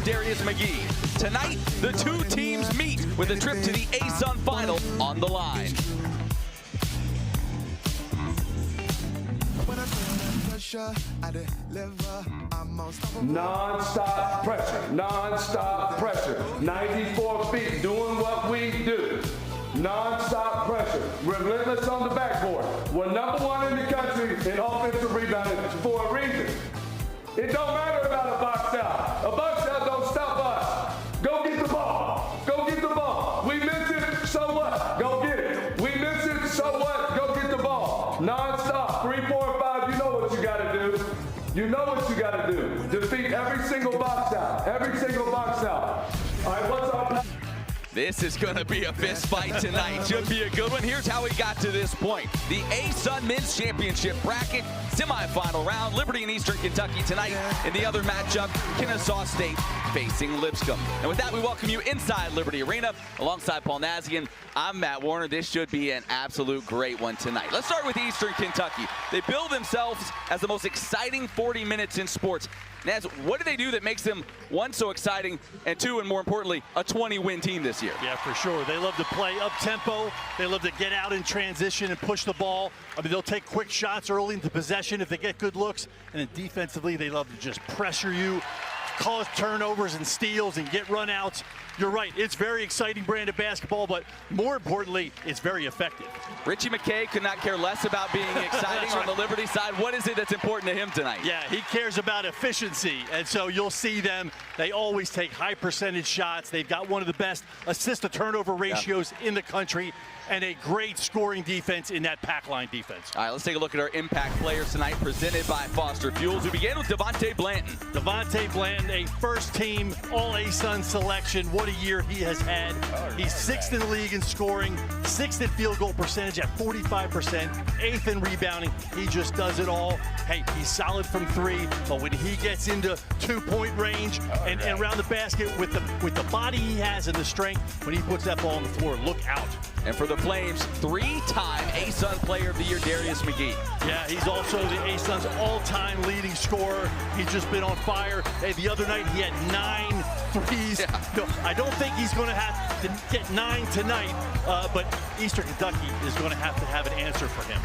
Darius McGee. Tonight, the two teams meet with a trip to the ASUN final on the line. Non-stop pressure, non-stop pressure. 94 feet, doing what we do. Non-stop pressure, relentless on the backboard. We're #1 in the country in offensive rebounding for a reason. It don't matter about a box out. A box out don't stop us. Go get the ball. Go get the ball. We miss it, so what? Go get it. We miss it, so what? Go get the ball. Non-stop, 3, 4, 5, you know what you gotta do. You know what you gotta do. Defeat every single box out. Every single box out. All right, what's our plan? This is going to be a fist fight tonight. Should be a good one. Here's how we got to this point. The ASUN Men's Championship bracket, semifinal round, Liberty and Eastern Kentucky tonight. In the other matchup, Kennesaw State facing Lipscomb. And with that, we welcome you inside Liberty Arena. Alongside Paul Nazian, I'm Matt Warner. This should be an absolute great one tonight. Let's start with Eastern Kentucky. They bill themselves as the most exciting 40 minutes in sports. Naz, what do they do that makes them, one, so exciting, and two, and more importantly, a 20-win team this year? Yeah, for sure. They love to play up-tempo. They love to get out in transition and push the ball. I mean, they'll take quick shots early into possession if they get good looks. And then defensively, they love to just pressure you, cause turnovers and steals and get run-outs. You're right, it's very exciting brand of basketball, but more importantly, it's very effective. Richie McKay could not care less about being exciting on the Liberty side. What is it that's important to him tonight? Yeah, he cares about efficiency, and so you'll see them. They always take high percentage shots. They've got one of the best assist-to-turnover ratios in the country, and a great scoring defense in that pack line defense. All right, let's take a look at our impact players tonight, presented by Foster Fuels. We begin with Devontae Blanton. Devontae Blanton, a first-team All-ASUN selection. What a year he has had. He's 6th in the league in scoring, 6th in field goal percentage at 45%, 8th in rebounding. He just does it all. Hey, he's solid from 3, but when he gets into 2-point range and around the basket with the body he has and the strength, when he puts that ball on the floor, look out. And for the Flames, 3-time ASUN Player of the Year, Darius McGee. Yeah, he's also the ASUN's all-time leading scorer. He's just been on fire. Hey, the other night he had 9 threes. Yeah. No, I don't think he's going to have to get 9 tonight, but Eastern Kentucky is going to have an answer for him.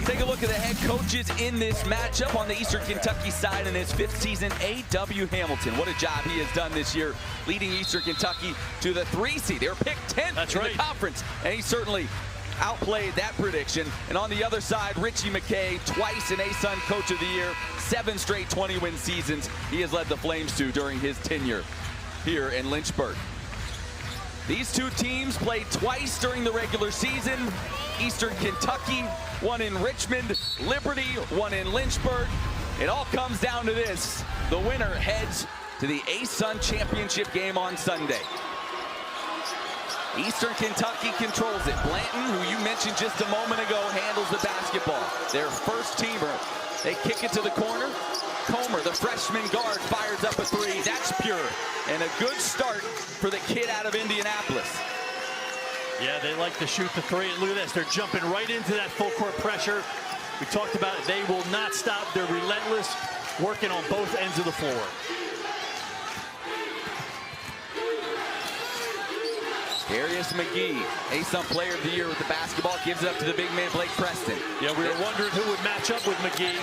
Take a look at the head coaches in this matchup. On the Eastern Kentucky side in his 5th season, A.W. Hamilton. What a job he has done this year, leading Eastern Kentucky to the 3 seed. They were picked 10th in the conference, and he certainly outplayed that prediction. And on the other side, Richie McKay, twice an ASUN Coach of the Year, 7 straight 20-win seasons he has led the Flames to during his tenure here in Lynchburg. These two teams played twice during the regular season. Eastern Kentucky, one in Richmond, Liberty, one in Lynchburg. It all comes down to this. The winner heads to the ASUN championship game on Sunday. Eastern Kentucky controls it. Blanton, who you mentioned just a moment ago, handles the basketball. Their first teamer. They kick it to the corner. Comer, the freshman guard, fires up a 3. That's pure. And a good start for the kid out of Indianapolis. Yeah, they like to shoot the 3. And look at this. They're jumping right into that full court pressure. We talked about it. They will not stop. They're relentless, working on both ends of the floor. Darius McGee, ASUN Player of the Year with the basketball, gives it up to the big man, Blake Preston. Yeah, we were wondering who would match up with McGee.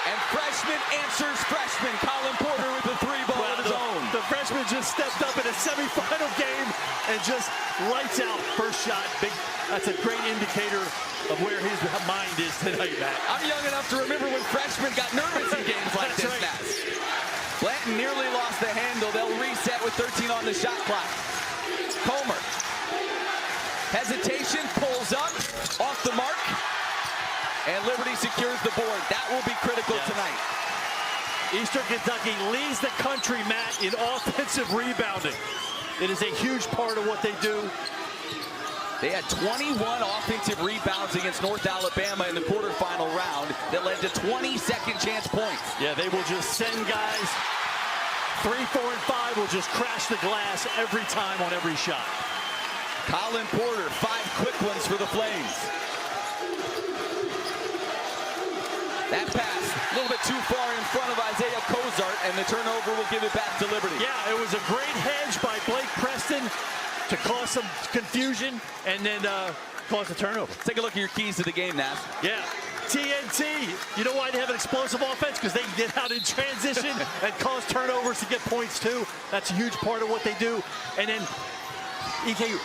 And freshman answers freshman. Colin Porter with the 3 ball of his own. The freshman just stepped up in a semifinal game and just lights out. First shot, big. That's a great indicator of where his mind is tonight, Matt. I'm young enough to remember when freshmen got nervous in games like this, right. Matt. Blanton nearly lost the handle. They'll reset with 13 on the shot clock. Comer. Hesitation, pulls up, off the mark. And Liberty secures the board. That will be critical tonight. Eastern Kentucky leads the country, Matt, in offensive rebounding. It is a huge part of what they do. They had 21 offensive rebounds against North Alabama in the quarterfinal round that led to 20 second chance points. Yeah, they will just send guys. 3, 4, and 5 will just crash the glass every time on every shot. Colin Porter, 5 quick ones for the Flames. That pass A little bit too far in front of Isaiah Cozart, and the turnover will give it back to Liberty. Yeah, it was a great hedge by Blake Preston to cause some confusion and then cause a turnover. Take a look at your keys to the game, Nas. Yeah, TNT. You know why they have an explosive offense? Because they can get out in transition and cause turnovers to get points too. That's a huge part of what they do. And then EKU,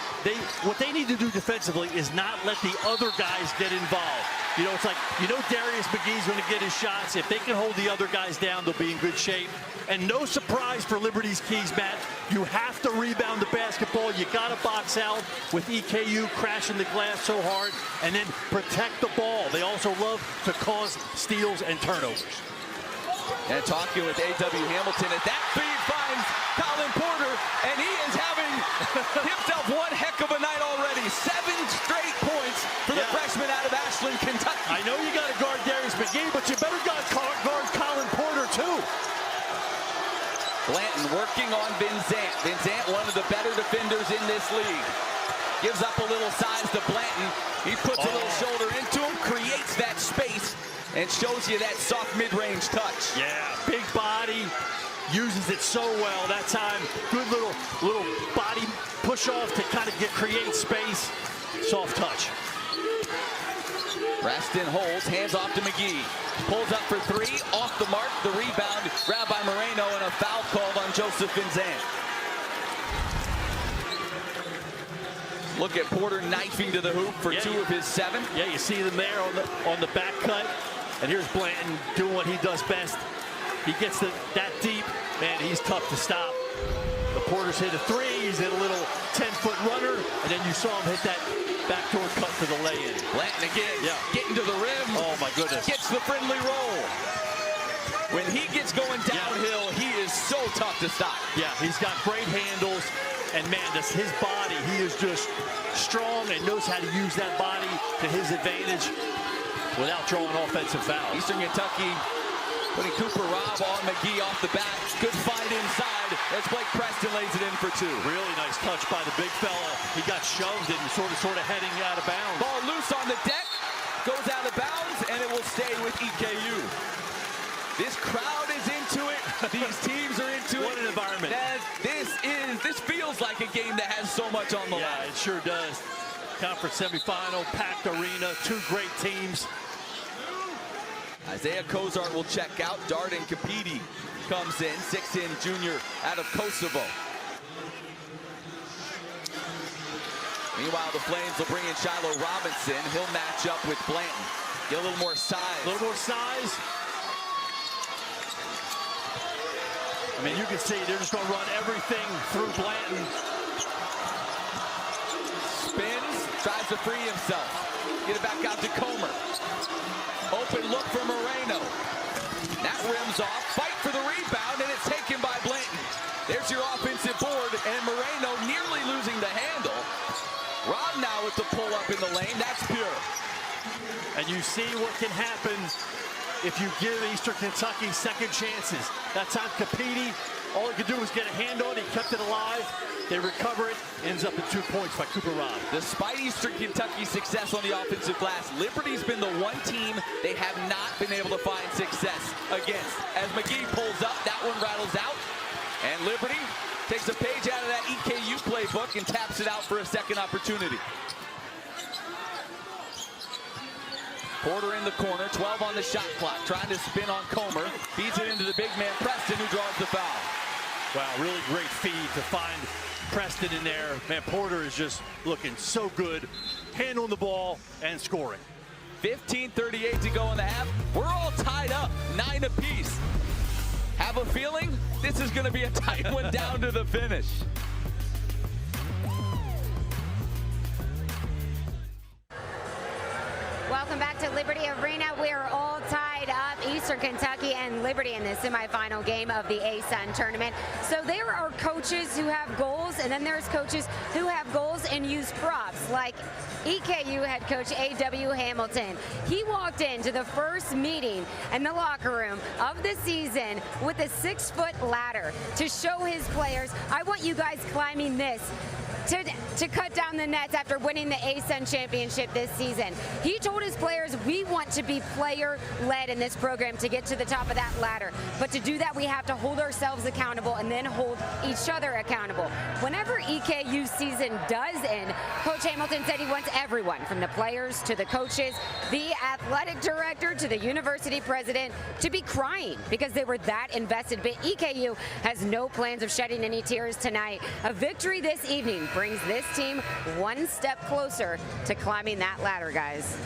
what they need to do defensively is not let the other guys get involved. You know, it's like, you know Darius McGee's going to get his shots. If they can hold the other guys down, they'll be in good shape. And no surprise for Liberty's keys, Matt. You have to rebound the basketball. You got to box out with EKU crashing the glass so hard, and then protect the ball. They also love to cause steals and turnovers. And talking with A.W. Hamilton, as that feed finds Colin Porter, and he is having himself one heck of a night already. 7 straight points for the freshman out of Ashland, Kentucky. I know you got to guard Darius McGee, but you better guard Colin Porter too. Blanton working on Vincent. Vincent, one of the better defenders in this league. Gives up a little size to Blanton. He puts a little shoulder into him, creates that space, and shows you that soft mid-range touch. Yeah, big body, uses it so well that time. Good little body push off to kind of create space. Soft touch. Preston holds, hands off to McGee. Pulls up for 3, off the mark. The rebound grabbed by Moreno, and a foul called on Joseph Vincent. Look at Porter knifing to the hoop for 2 of his 7. Yeah, you see them there on the back cut. And here's Blanton doing what he does best. He gets that deep, man, he's tough to stop. The Porter's hit a 3, he's hit a little 10-foot runner, and then you saw him hit that backdoor cut to the lay-in. Blanton again, getting to the rim. Oh my goodness. Gets the friendly roll. When he gets going downhill, he is so tough to stop. Yeah, he's got great handles, and man, his body, he is just strong and knows how to use that body to his advantage without drawing offensive fouls. Eastern Kentucky putting Cooper Robb on McGee off the back. Good find inside as Blake Preston lays it in for 2. Really nice touch by the big fella. He got shoved and sort of heading out of bounds. Ball loose on the deck, goes out of bounds, and it will stay with EKU. This crowd is into it. These teams are into it. What an environment. This feels like a game that has so much on the line. Yeah, it sure does. Conference semifinal, packed arena, 2 great teams. Isaiah Cozart will check out. Darden Kapiti comes in, 6'10" junior out of Kosovo. Meanwhile, the Flames will bring in Shiloh Robinson. He'll match up with Blanton. Get a little more size. A little more size. I mean, you can see they're just going to run everything through Blanton. Spins, tries to free himself. Get it back out to Comer. Open look for Moreno. That rims off. Fight for the rebound, and it's taken by Blanton. There's your offensive board, and Moreno nearly losing the handle. Rob now with the pull up in the lane. That's pure. And you see what can happen if you give Eastern Kentucky second chances. That time Kapiti, all he could do was get a hand on it. He kept it alive. They recover it. Ends up at 2 points by Cooper Robb. Despite Eastern Kentucky's success on the offensive glass, Liberty's been the one team they have not been able to find success against. As McGee pulls up, that one rattles out. And Liberty takes a page out of that EKU playbook and taps it out for a second opportunity. Porter in the corner, 12 on the shot clock, trying to spin on Comer. Feeds it into the big man, Preston, who draws the foul. Wow, really great feed to find Preston in there. Man, Porter is just looking so good, handling the ball and scoring. 15:38 to go in the half. We're all tied up, 9 apiece. Have a feeling this is going to be a tight one down to the finish. Welcome back to Liberty Arena. We're all tied up, Eastern Kentucky and Liberty in the semifinal game of the ASUN tournament. So there are coaches who have goals, and then there's coaches who have goals and use props, like EKU head coach A.W. Hamilton. He walked into the first meeting in the locker room of the season with a 6-foot ladder to show his players, I want you guys climbing this. to cut down the nets after winning the ASUN championship this season. He told his players, we want to be player-led in this program to get to the top of that ladder. But to do that, we have to hold ourselves accountable and then hold each other accountable. Whenever EKU season does end, Coach Hamilton said he wants everyone, from the players to the coaches, the athletic director to the university president, to be crying because they were that invested. But EKU has no plans of shedding any tears tonight. A victory this evening brings this team one step closer to climbing that ladder, guys.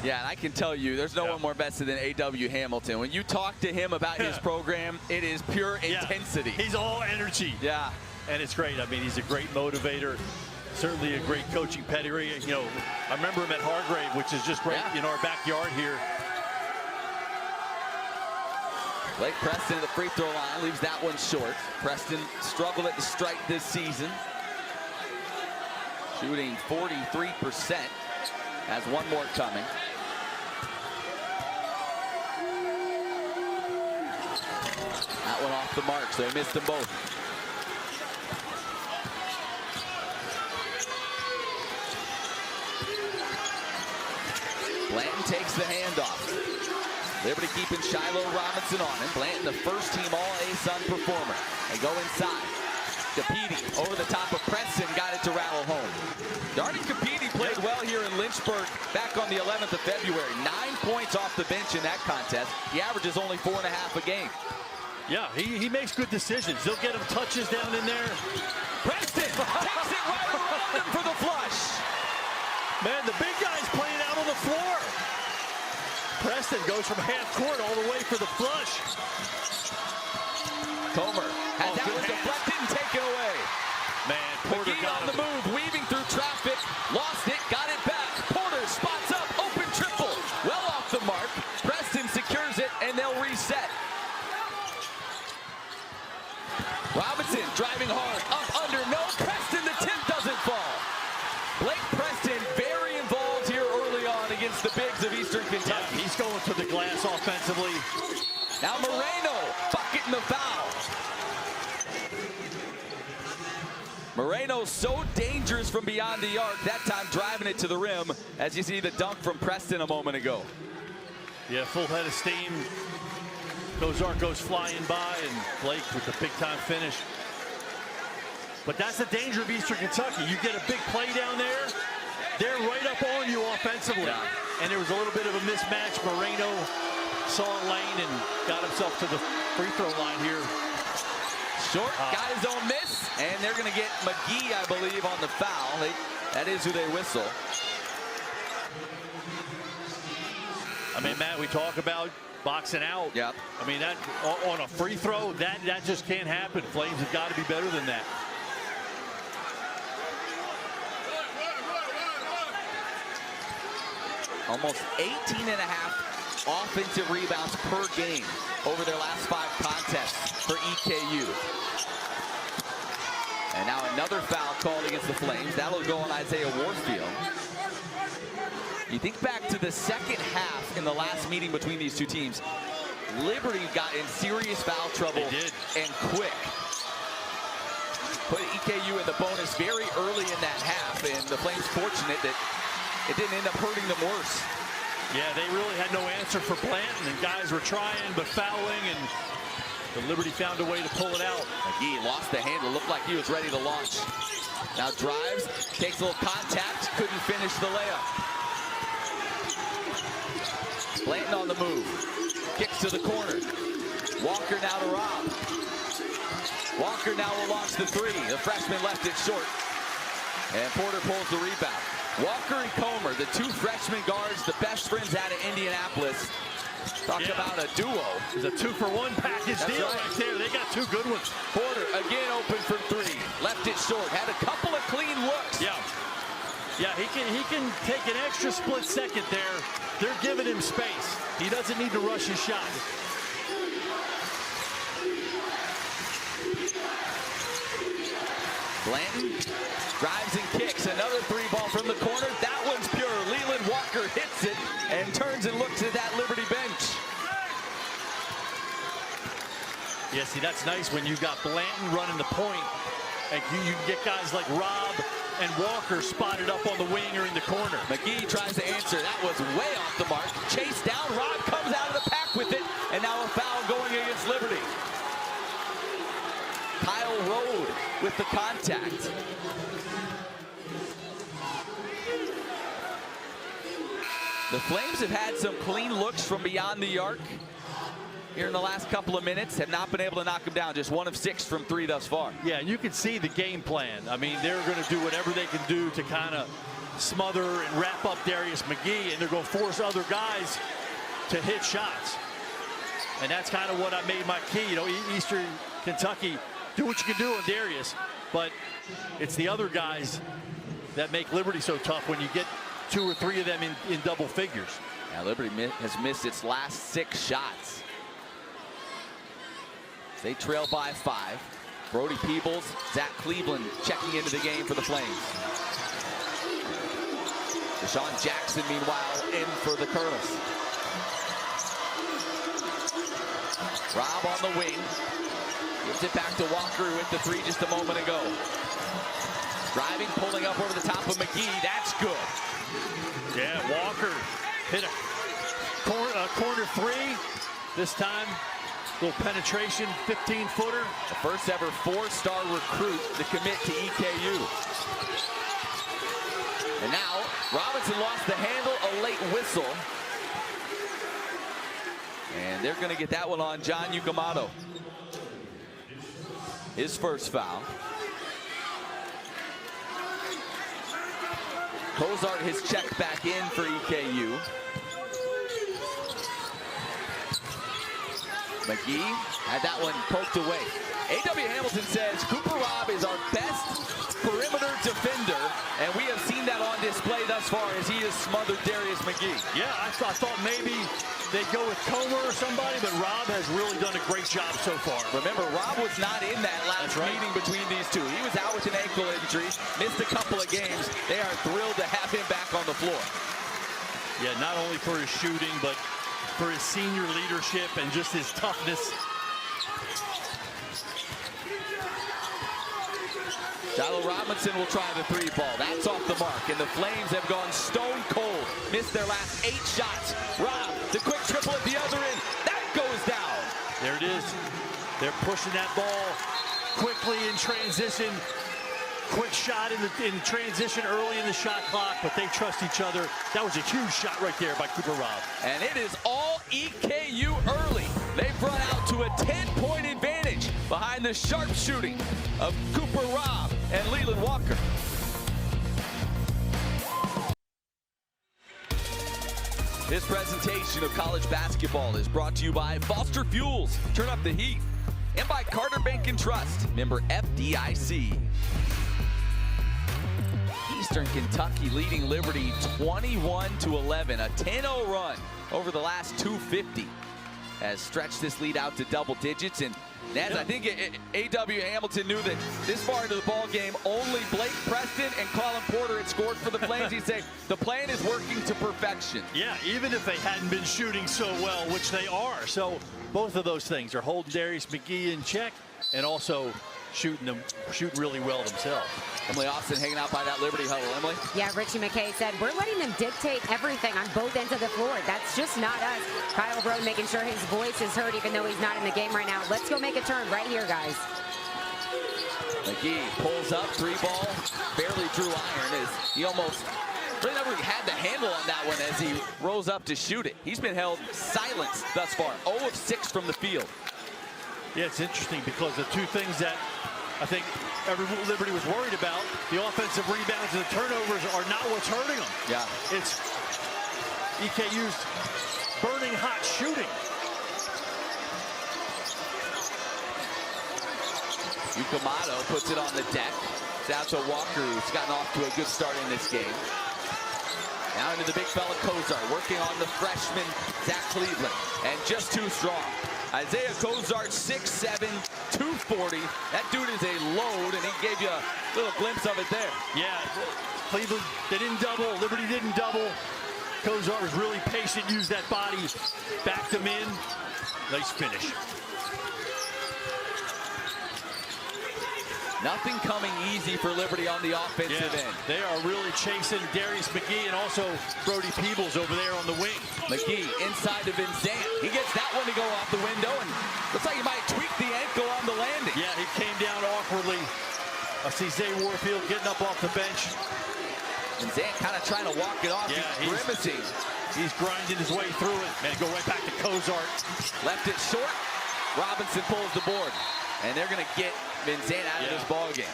Yeah, and I can tell you, there's no one more vested than A.W. Hamilton. When you talk to him about his program, it is pure intensity. He's all energy. Yeah. And it's great. I mean, he's a great motivator. Certainly a great coaching pedigree. You know, I remember him at Hargrave, which is just right in our backyard here. Blake Preston at the free throw line leaves that one short. Preston struggled at the strike this season. Shooting 43%. Has one more coming. That one off the mark, so they missed them both. Blanton takes the handoff. Liberty keeping Shiloh Robinson on him. Blanton, the first team All-ASUN performer. They go inside. Capiti over the top of Preston, got it to rattle home. Darnie Capiti played well here in Lynchburg back on the 11th of February. 9 points off the bench in that contest. He averages only 4.5 a game. Yeah, he makes good decisions. They'll get him touches down in there. Preston takes it right around him for the flush. Man, the big guy's playing out on the floor. Preston goes from half court all the way for the flush. Comer has that one deflected and taken away. Man, Porter McGee got on the move, weaving through traffic, lost it, got it back. Porter spots up, open triple, well off the mark. Preston secures it, and they'll reset. Robinson driving hard, up under, no. Preston, the tip doesn't fall. Blake Preston very involved here early on against the bigs of Eastern Kentucky. Yeah, he's going to the glass offensively. Now Moreno bucketing the foul. Moreno so dangerous from beyond the arc, that time driving it to the rim, as you see the dunk from Preston a moment ago. Yeah, full head of steam. Kozark goes flying by, and Blake with the big-time finish. But that's the danger of Eastern Kentucky. You get a big play down there, they're right up on you offensively. Yeah. And there was a little bit of a mismatch. Moreno saw a lane and got himself to the free throw line here. Short, got his own miss, and they're going to get McGee, I believe, on the foul. That is who they whistle. I mean, Matt, we talk about boxing out. Yep. I mean, that on a free throw, that just can't happen. Flames have got to be better than that. Almost 18.5 offensive rebounds per game over their last 5 contests for EKU. And now another foul called against the Flames. That'll go on Isaiah Warfield. You think back to the second half in the last meeting between these two teams. Liberty got in serious foul trouble and quick. Put EKU in the bonus very early in that half, and the Flames fortunate that it didn't end up hurting them worse. Yeah, they really had no answer for Blanton, and guys were trying but fouling, and the Liberty found a way to pull it out. McGee lost the handle, looked like he was ready to launch. Now drives, takes a little contact, couldn't finish the layup. Blanton on the move, kicks to the corner. Walker now to Rob. Walker now will launch the three. The freshman left it short, and Porter pulls the rebound. Walker and Comer, the two freshman guards, the best friends out of Indianapolis. Talk about a duo. It's a 2-for-1 package deal right there. They got two good ones. Porter again open for three. Left it short. Had a couple of clean looks. Yeah. Yeah, he can take an extra split second there. They're giving him space. He doesn't need to rush his shot. Blanton drives and kicks. Another three ball from the corner. That one's pure. Leland Walker hits it and turns and looks at that Liberty bench. Yeah, see, that's nice when you got Blanton running the point And you can get guys like Rob and Walker spotted up on the wing or in the corner. McGee tries to answer. That was way off the mark. Chase down. Rob comes out of the pack with it. And now a foul going against Liberty. Kyle Rode with the contact. The Flames have had some clean looks from beyond the arc here in the last couple of minutes. Have not been able to knock him down. Just 1 of 6 from 3 thus far. Yeah, and you can see the game plan. I mean, they're going to do whatever they can do to kind of smother and wrap up Darius McGee, and they're going to force other guys to hit shots. And that's kind of what I made my key. You know, Eastern Kentucky, do what you can do on Darius, but it's the other guys that make Liberty so tough when you get 2 or 3 of them in double figures. Yeah, Liberty has missed its last 6 shots. They trail by 5. Brody Peebles, Zach Cleveland checking into the game for the Flames. Deshaun Jackson, meanwhile, in for the Colonels. Rob on the wing. Gives it back to Walker with the 3 just a moment ago. Driving, pulling up over the top of McGee. That's good. Yeah, Walker hit a corner 3. This time, little penetration, 15-footer. The first ever 4-star recruit to commit to EKU. And now, Robinson lost the handle, a late whistle. And they're going to get that one on John Yucamato. His first foul. Cozart has checked back in for EKU. McGee had that one poked away. A.W. Hamilton says Cooper Robb is our best perimeter defender, and we have seen that on display thus far as he has smothered Darius McGee. Yeah, I thought maybe they'd go with Comer or somebody, but Rob has really done a great job so far. Remember, Rob was not in that last meeting between these two. He was out with an ankle injury, missed a couple of games. They are thrilled to have him back on the floor. Yeah, not only for his shooting, but for his senior leadership and just his toughness. Shiloh Robinson will try the 3-ball. That's off the mark, and the Flames have gone stone cold. Missed their last 8 shots. Rob, the quick triple at the other end. That goes down. There it is. They're pushing that ball quickly in transition. Quick shot in transition early in the shot clock, but they trust each other. That was a huge shot right there by Cooper Robb. And it is all EKU early. They've run out to a 10-point advantage behind the sharp shooting of Cooper Robb and Leland Walker. This presentation of college basketball is brought to you by Foster Fuels, turn up the heat, and by Carter Bank and Trust, member FDIC. Eastern Kentucky leading Liberty 21-11, a 10-0 run over the last 250 has stretched this lead out to double digits. And Naz, I think A.W. Hamilton knew that this far into the ball game, only Blake Preston and Colin Porter had scored for the Flames. He'd say the plan is working to perfection. Yeah, even if they hadn't been shooting so well, which they are. So both of those things are holding Darius McGee in check and also shooting really well themselves. Emily Austin hanging out by that Liberty huddle. Emily? Yeah, Richie McKay said, we're letting them dictate everything on both ends of the floor. That's just not us. Kyle Rode making sure his voice is heard even though he's not in the game right now. Let's go make a turn right here, guys. McGee pulls up, 3-ball, barely drew iron as he almost really never had the handle on that one as he rose up to shoot it. He's been held silenced thus far, 0 of 6 from the field. Yeah, it's interesting because the two things that I think every Liberty was worried about, the offensive rebounds and the turnovers, are not what's hurting them. Yeah. It's EKU's burning hot shooting. Yucamato puts it on the deck. It's out to Walker, who's gotten off to a good start in this game. Now into the big fella Cozart, working on the freshman Zach Cleveland, and just too strong. Isaiah Cozart, 6'7", 240. That dude is a load, and he gave you a little glimpse of it there. Yeah, Cleveland, they didn't double. Liberty didn't double. Cozart was really patient, used that body, backed him in. Nice finish. Nothing coming easy for Liberty on the offensive end. They are really chasing Darius McGee and also Brody Peebles over there on the wing. McGee inside to Vincent. He gets that one to go off the window, and looks like he might tweak the ankle on the landing. Yeah, he came down awkwardly. I see Zay Warfield getting up off the bench. Vincent kind of trying to walk it off. Yeah, he's grimacing. He's grinding his way through it. Man, go right back to Cozart. Left it short. Robinson pulls the board. And they're going to get Vincent out of this ball game.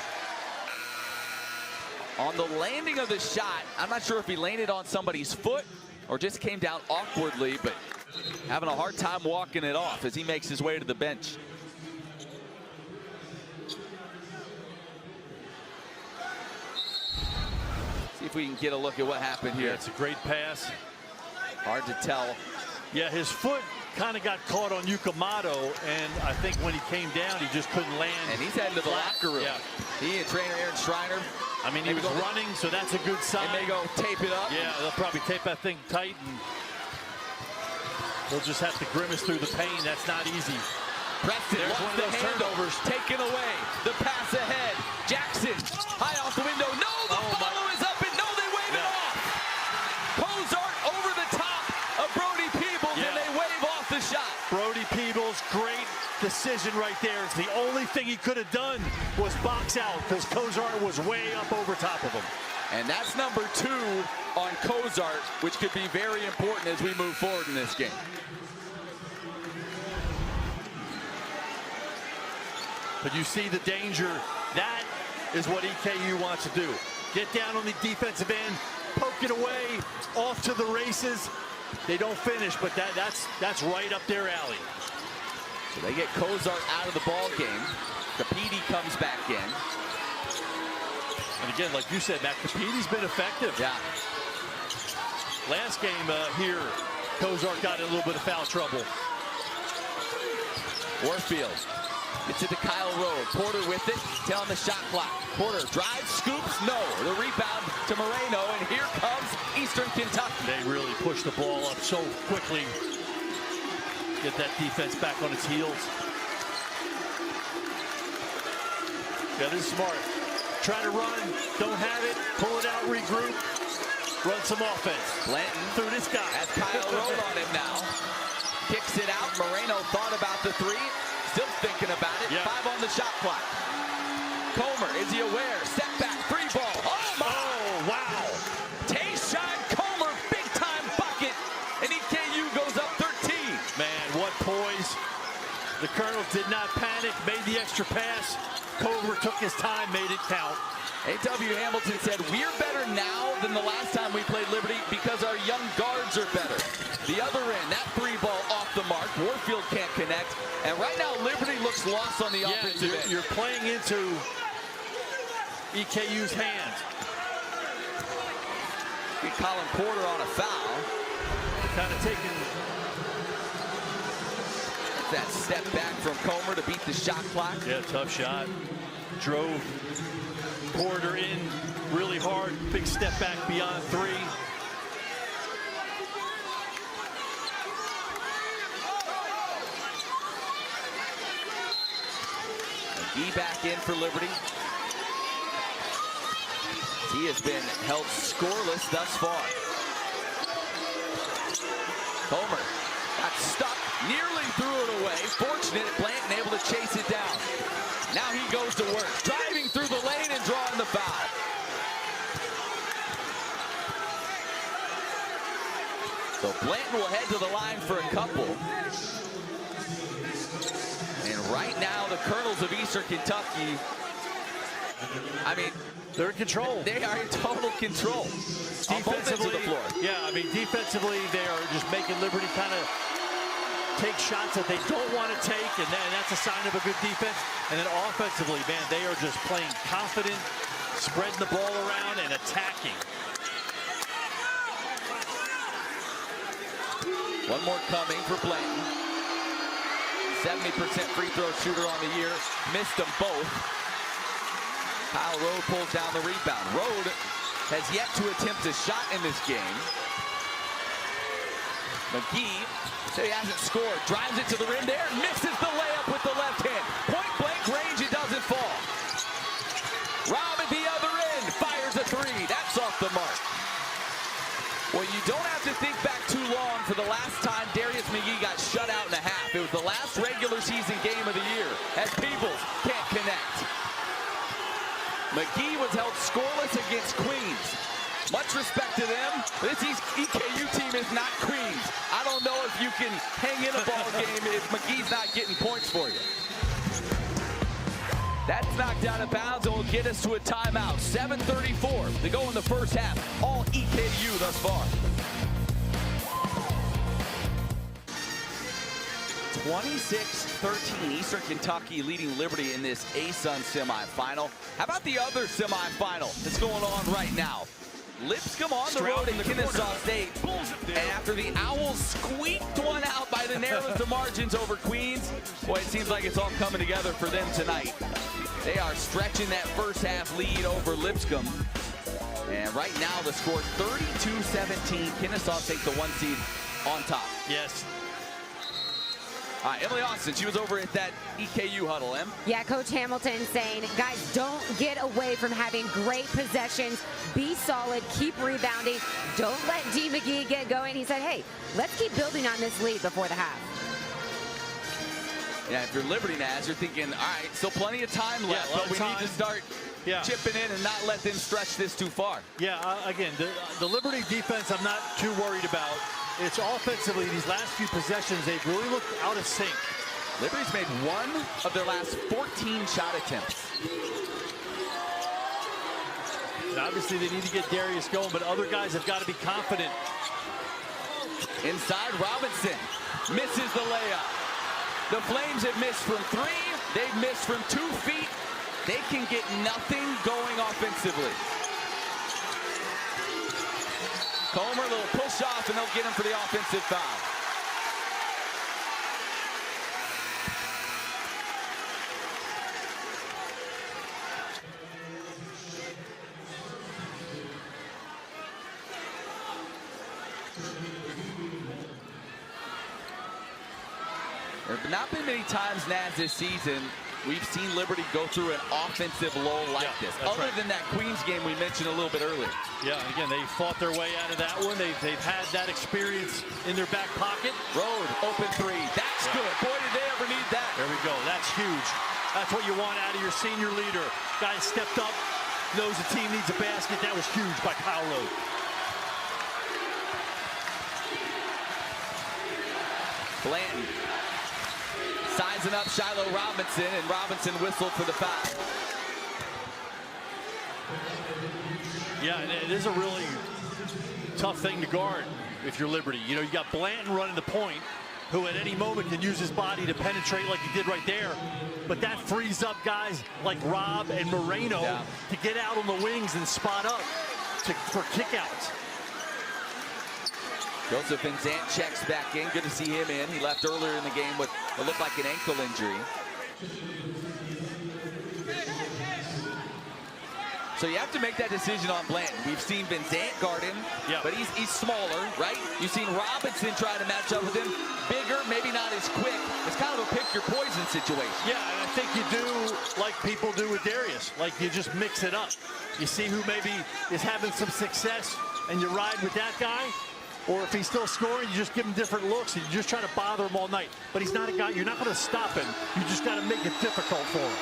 On the landing of the shot, I'm not sure if he landed on somebody's foot or just came down awkwardly, but having a hard time walking it off as he makes his way to the bench. See if we can get a look at what happened here. Yeah, it's a great pass. Hard to tell. Yeah, his foot kind of got caught on Yukamoto, and I think when he came down, he just couldn't land. And he's heading to the locker room. Yeah. He and trainer Aaron Schreiner. I mean, he was running, so that's a good sign. They may go tape it up. Yeah, they'll probably tape that thing tight, and they'll just have to grimace through the pain. That's not easy. Preston, there's one of those handovers taken away. The pass ahead. Jackson, high off the window. No, the follow is up, and no, they wave it off. Cozart over the top of Brody Peebles, and they wave off the shot. Brody Peebles, great decision right there. It's the only thing he could have done was box out because Cozart was way up over top of him. And that's number 2 on Cozart, which could be very important as we move forward in this game. But you see the danger. That is what EKU wants to do. Get down on the defensive end, poke it away, off to the races. They don't finish, but that's right up their alley. So they get Cozart out of the ball game. Capiti comes back in. And again, like you said, Matt, Capiti's been effective. Yeah. Last game here, Cozart got in a little bit of foul trouble. Warfield gets it to Kyle Rowe. Porter with it, telling the shot clock. Porter drives, scoops, no. The rebound to Moreno, and here comes Eastern Kentucky. They really push the ball up so quickly. Get that defense back on its heels. Yeah, this is smart. Try to run, don't have it, pull it out, regroup, run some offense. Blanton through this guy. Has Kyle Rowe on him now. Kicks it out. Moreno thought about the 3. Still thinking about it. 5 on the shot clock. Comer, is he aware? Step back, 3 ball. Oh, my! Oh, wow. Tayshawn Comer, big time bucket. And EKU goes up 13. Man, what poise. The Colonels did not panic, made the extra pass. Comer took his time, made it count. A.W. Hamilton said, we're better now than the last time we played Liberty because our young guards are better. The other end, that 3 ball off the mark. Warfield can't connect. And right now, Liberty looks lost on the offensive end. You're playing into EKU's hands. Get Colin Porter on a foul. Kind of taking that step back from Comer to beat the shot clock. Yeah, tough shot. Drove Porter in really hard. Big step back beyond 3. McGee back in for Liberty. He has been held scoreless thus far. Comer got stuck, nearly threw it away. Fortunate at Blanton able to chase it down. Now he goes to work, driving through the lane and drawing the foul. So Blanton will head to the line for a couple. And right now, the Colonels of Eastern Kentucky, I mean, they're in control. They are in total control. Defensively, on both ends of the floor. Yeah, I mean, defensively, they are just making Liberty kind of take shots that they don't want to take, and that's a sign of a good defense. And then offensively, man, they are just playing confident, spreading the ball around and attacking. One more coming for Blanton. 70% free throw shooter on the year. Missed them both. Kyle Rode pulls down the rebound. Rode has yet to attempt a shot in this game. McGee, so he hasn't scored. Drives it to the rim there. Misses the layup with the left hand. Point blank range, it doesn't fall. for the last time Darius McGee got shut out in a half. It was the last regular season game of the year as Peebles can't connect. McGee was held scoreless against Queens. Much respect to them. This EKU team is not Queens. I don't know if you can hang in a ball game if McGee's not getting points for you. That's knocked out of bounds and will get us to a timeout. 7:34 to go in the first half. All EKU thus far. 26-13, Eastern Kentucky leading Liberty in this ASUN semifinal. How about the other semifinal that's going on right now? Lipscomb on the road at Kennesaw State. And after the Owls squeaked one out by the narrowest of margins over Queens, boy, it seems like it's all coming together for them tonight. They are stretching that first half lead over Lipscomb. And right now the score 32-17. Kennesaw State the 1 seed on top. Yes. All right, Emily Austin, she was over at that EKU huddle, Em. Yeah, Coach Hamilton saying, guys, don't get away from having great possessions. Be solid, keep rebounding. Don't let D. McGee get going. He said, hey, let's keep building on this lead before the half. Yeah, if you're Liberty Naz, you're thinking, all right, still plenty of time left, but we need to start chipping in and not let them stretch this too far. Yeah, again, the Liberty defense I'm not too worried about. It's offensively, these last few possessions, they've really looked out of sync. Liberty's made one of their last 14 shot attempts. And obviously, they need to get Darius going, but other guys have got to be confident. Inside, Robinson misses the layup. The Flames have missed from 3. They've missed from 2 feet. They can get nothing going offensively. Comer, a little push off, and they'll get him for the offensive foul. There have not been many times, Naz, this season we've seen Liberty go through an offensive lull like this. Other than that Queens game we mentioned a little bit earlier. Yeah, and again, they fought their way out of that one. They've had that experience in their back pocket. Road, open 3. That's good. Boy, did they ever need that. There we go. That's huge. That's what you want out of your senior leader. Guy stepped up, knows the team needs a basket. That was huge by Kyle Road. Blanton sizing up Shiloh Robinson, and Robinson whistled for the foul. Yeah, and it is a really tough thing to guard if you're Liberty. You know, you got Blanton running the point, who at any moment can use his body to penetrate like he did right there. But that frees up guys like Rob and Moreno to get out on the wings and spot up for kickouts. Joseph Van Zandt checks back in. Good to see him in. He left earlier in the game with what looked like an ankle injury. So you have to make that decision on Blanton. We've seen Van Zandt guard him, but he's smaller, right? You've seen Robinson try to match up with him. Bigger, maybe not as quick. It's kind of a pick your poison situation. Yeah, and I think you do like people do with Darius. Like you just mix it up. You see who maybe is having some success and you ride with that guy. Or if he's still scoring, you just give him different looks and you just try to bother him all night. But he's not a guy, you're not going to stop him. You just got to make it difficult for him.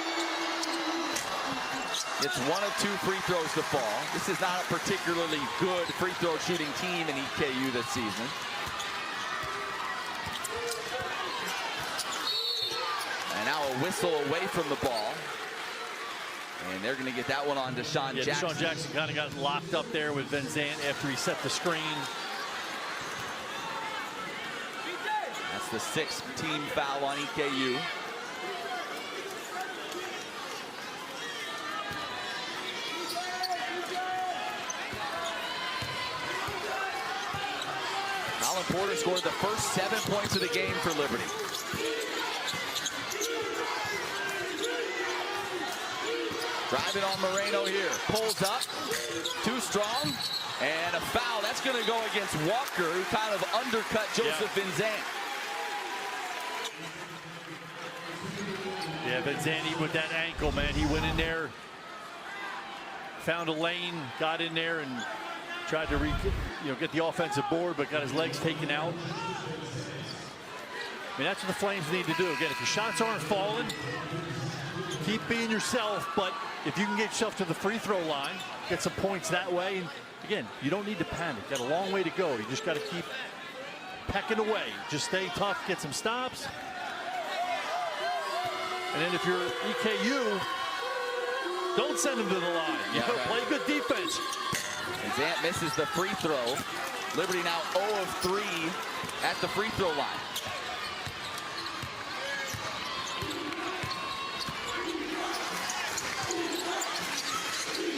It's 1 of 2 free throws to fall. This is not a particularly good free throw shooting team in EKU this season. And now a whistle away from the ball. And they're going to get that one on Deshaun Jackson. Deshaun Jackson kind of got locked up there with Van Zandt after he set the screen. That's the 6th team foul on EKU. Colin Porter scored the first 7 points of the game for Liberty. Driving on Moreno here. Pulls up. Too strong. And a foul. That's going to go against Walker, who kind of undercut Joseph Van Zandt. Yeah, Van Zandt with that ankle, man. He went in there, found a lane, got in there, and tried to get the offensive board, but got his legs taken out. I mean, that's what the Flames need to do. Again, if your shots aren't falling, keep being yourself, but if you can get yourself to the free throw line, get some points that way, and again, you don't need to panic. Got a long way to go. You just got to keep pecking away. Just stay tough, get some stops. And then if you're EKU, don't send them to the line. You gotta play good defense. And Zant misses the free throw. Liberty now 0 of 3 at the free throw line.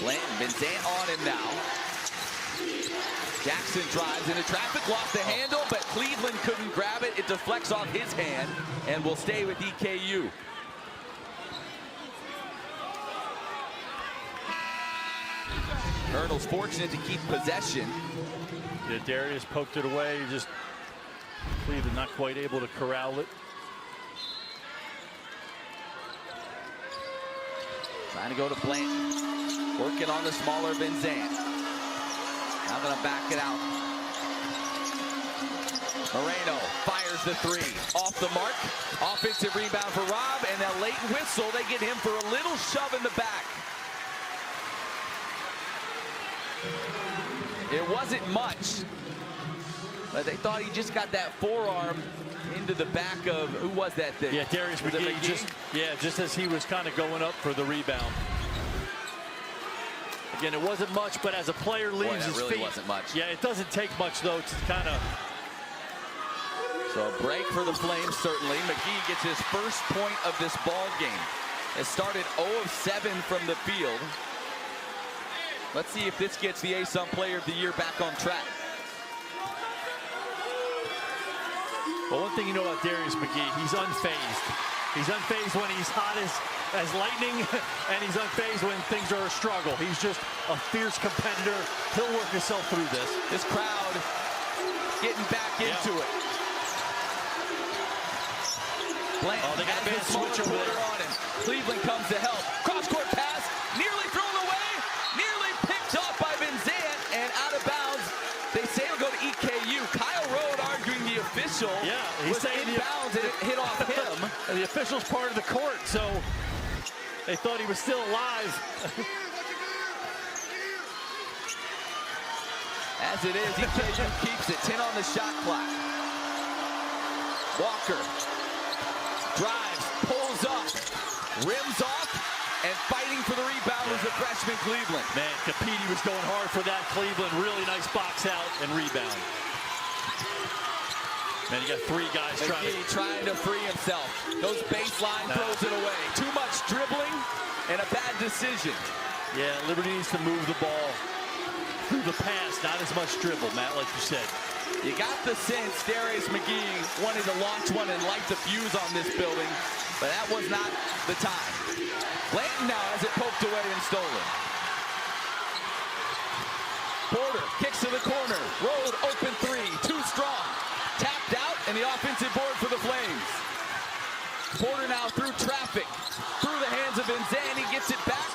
Blanton, Zant on him now. Jackson drives into traffic, lost the handle, but Cleveland couldn't grab it. It deflects off his hand and will stay with EKU. Colonel's fortunate to keep possession. Yeah, Darius poked it away. Just Cleveland not quite able to corral it. Trying to go to Blanton. Working on the smaller Van Zandt. Now going to back it out. Moreno fires the three. Off the mark. Offensive rebound for Rob. And that late whistle, they get him for a little shove in the back. It wasn't much, but they thought he just got that forearm into the back of, who was that thing? Yeah, Darius McGee, just as he was kind of going up for the rebound. Again, it wasn't much, but as a player leaves his really feet, wasn't much. Yeah, it doesn't take much though to kind of. So a break for the Flames certainly. McGee gets his first point of this ball game. It started 0 of 7 from the field. Let's see if this gets the ASUN Player of the Year back on track. Well, one thing you know about Darius McGee, he's unfazed. He's unfazed when he's hot as lightning, and he's unfazed when things are a struggle. He's just a fierce competitor. He'll work himself through this. This crowd getting back into it. Blanton they got a bad switch over there on him. Cleveland comes to help. Cross-court pass, nearly thrown away, nearly picked off by Van Zandt, and out of bounds. They say it'll go to EKU. Kyle Rode arguing the official was inbounds and it hit off him. And the official's part of the court, so they thought he was still alive. As it is, EKU keeps it. 10 on the shot clock. Walker drives, pulls up, rims off, and fighting for the rebound was the freshman Cleveland. Man, Capiti was going hard for that. Cleveland, really nice box out and rebound. Man, you got three guys trying to free himself. Those baseline throws it away. Too much dribbling and a bad decision. Yeah, Liberty needs to move the ball through the pass, not as much dribble, Matt, like you said. You got the sense Darius McGee wanted to launch one and light the fuse on this building, but that was not the time. Blanton now has it poked away and stolen. Porter kicks to the corner. Rode open three, too strong. Tapped out, and the offensive board for the Flames. Porter now through traffic, through the hands of Van Zandt. He gets it back.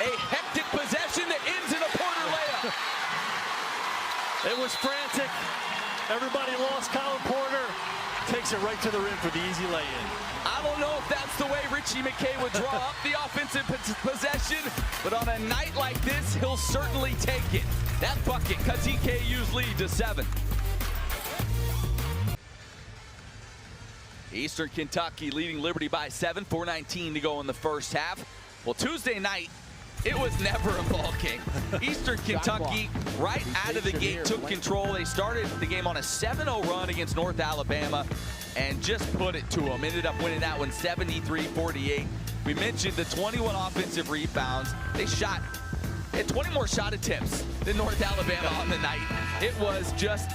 A hectic possession that ends in a Porter layup. It was frantic. Everybody lost. Colin Porter takes it right to the rim for the easy lay-in. I don't know if that's the way Richie McKay would draw up the offensive possession, but on a night like this, he'll certainly take it. That bucket cuts EKU's lead to 7. Eastern Kentucky leading Liberty by 7, 4:19 to go in the first half. Well, Tuesday night, it was never a ball game. Eastern Kentucky, right out of the gate, took control. They started the game on a 7-0 run against North Alabama and just put it to them. Ended up winning that one 73-48. We mentioned the 21 offensive rebounds. They had 20 more shot attempts than North Alabama on the night. It was just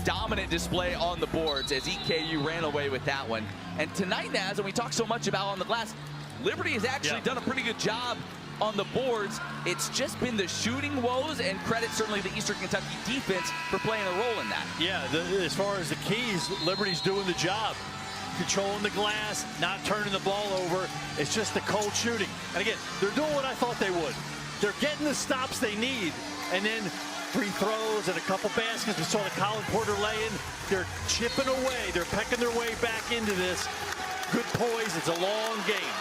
dominant display on the boards as EKU ran away with that one. And tonight, Naz, and we talk so much about on the glass, Liberty has actually done a pretty good job on the boards. It's just been the shooting woes, and credit certainly the Eastern Kentucky defense for playing a role in that. Yeah, as far as the keys, Liberty's doing the job. Controlling the glass, not turning the ball over. It's just the cold shooting. And again, they're doing what I thought they would. They're getting the stops they need and then free throws and a couple baskets. We saw the Colin Porter lay-in. They're chipping away. They're pecking their way back into this. Good poise. It's a long game.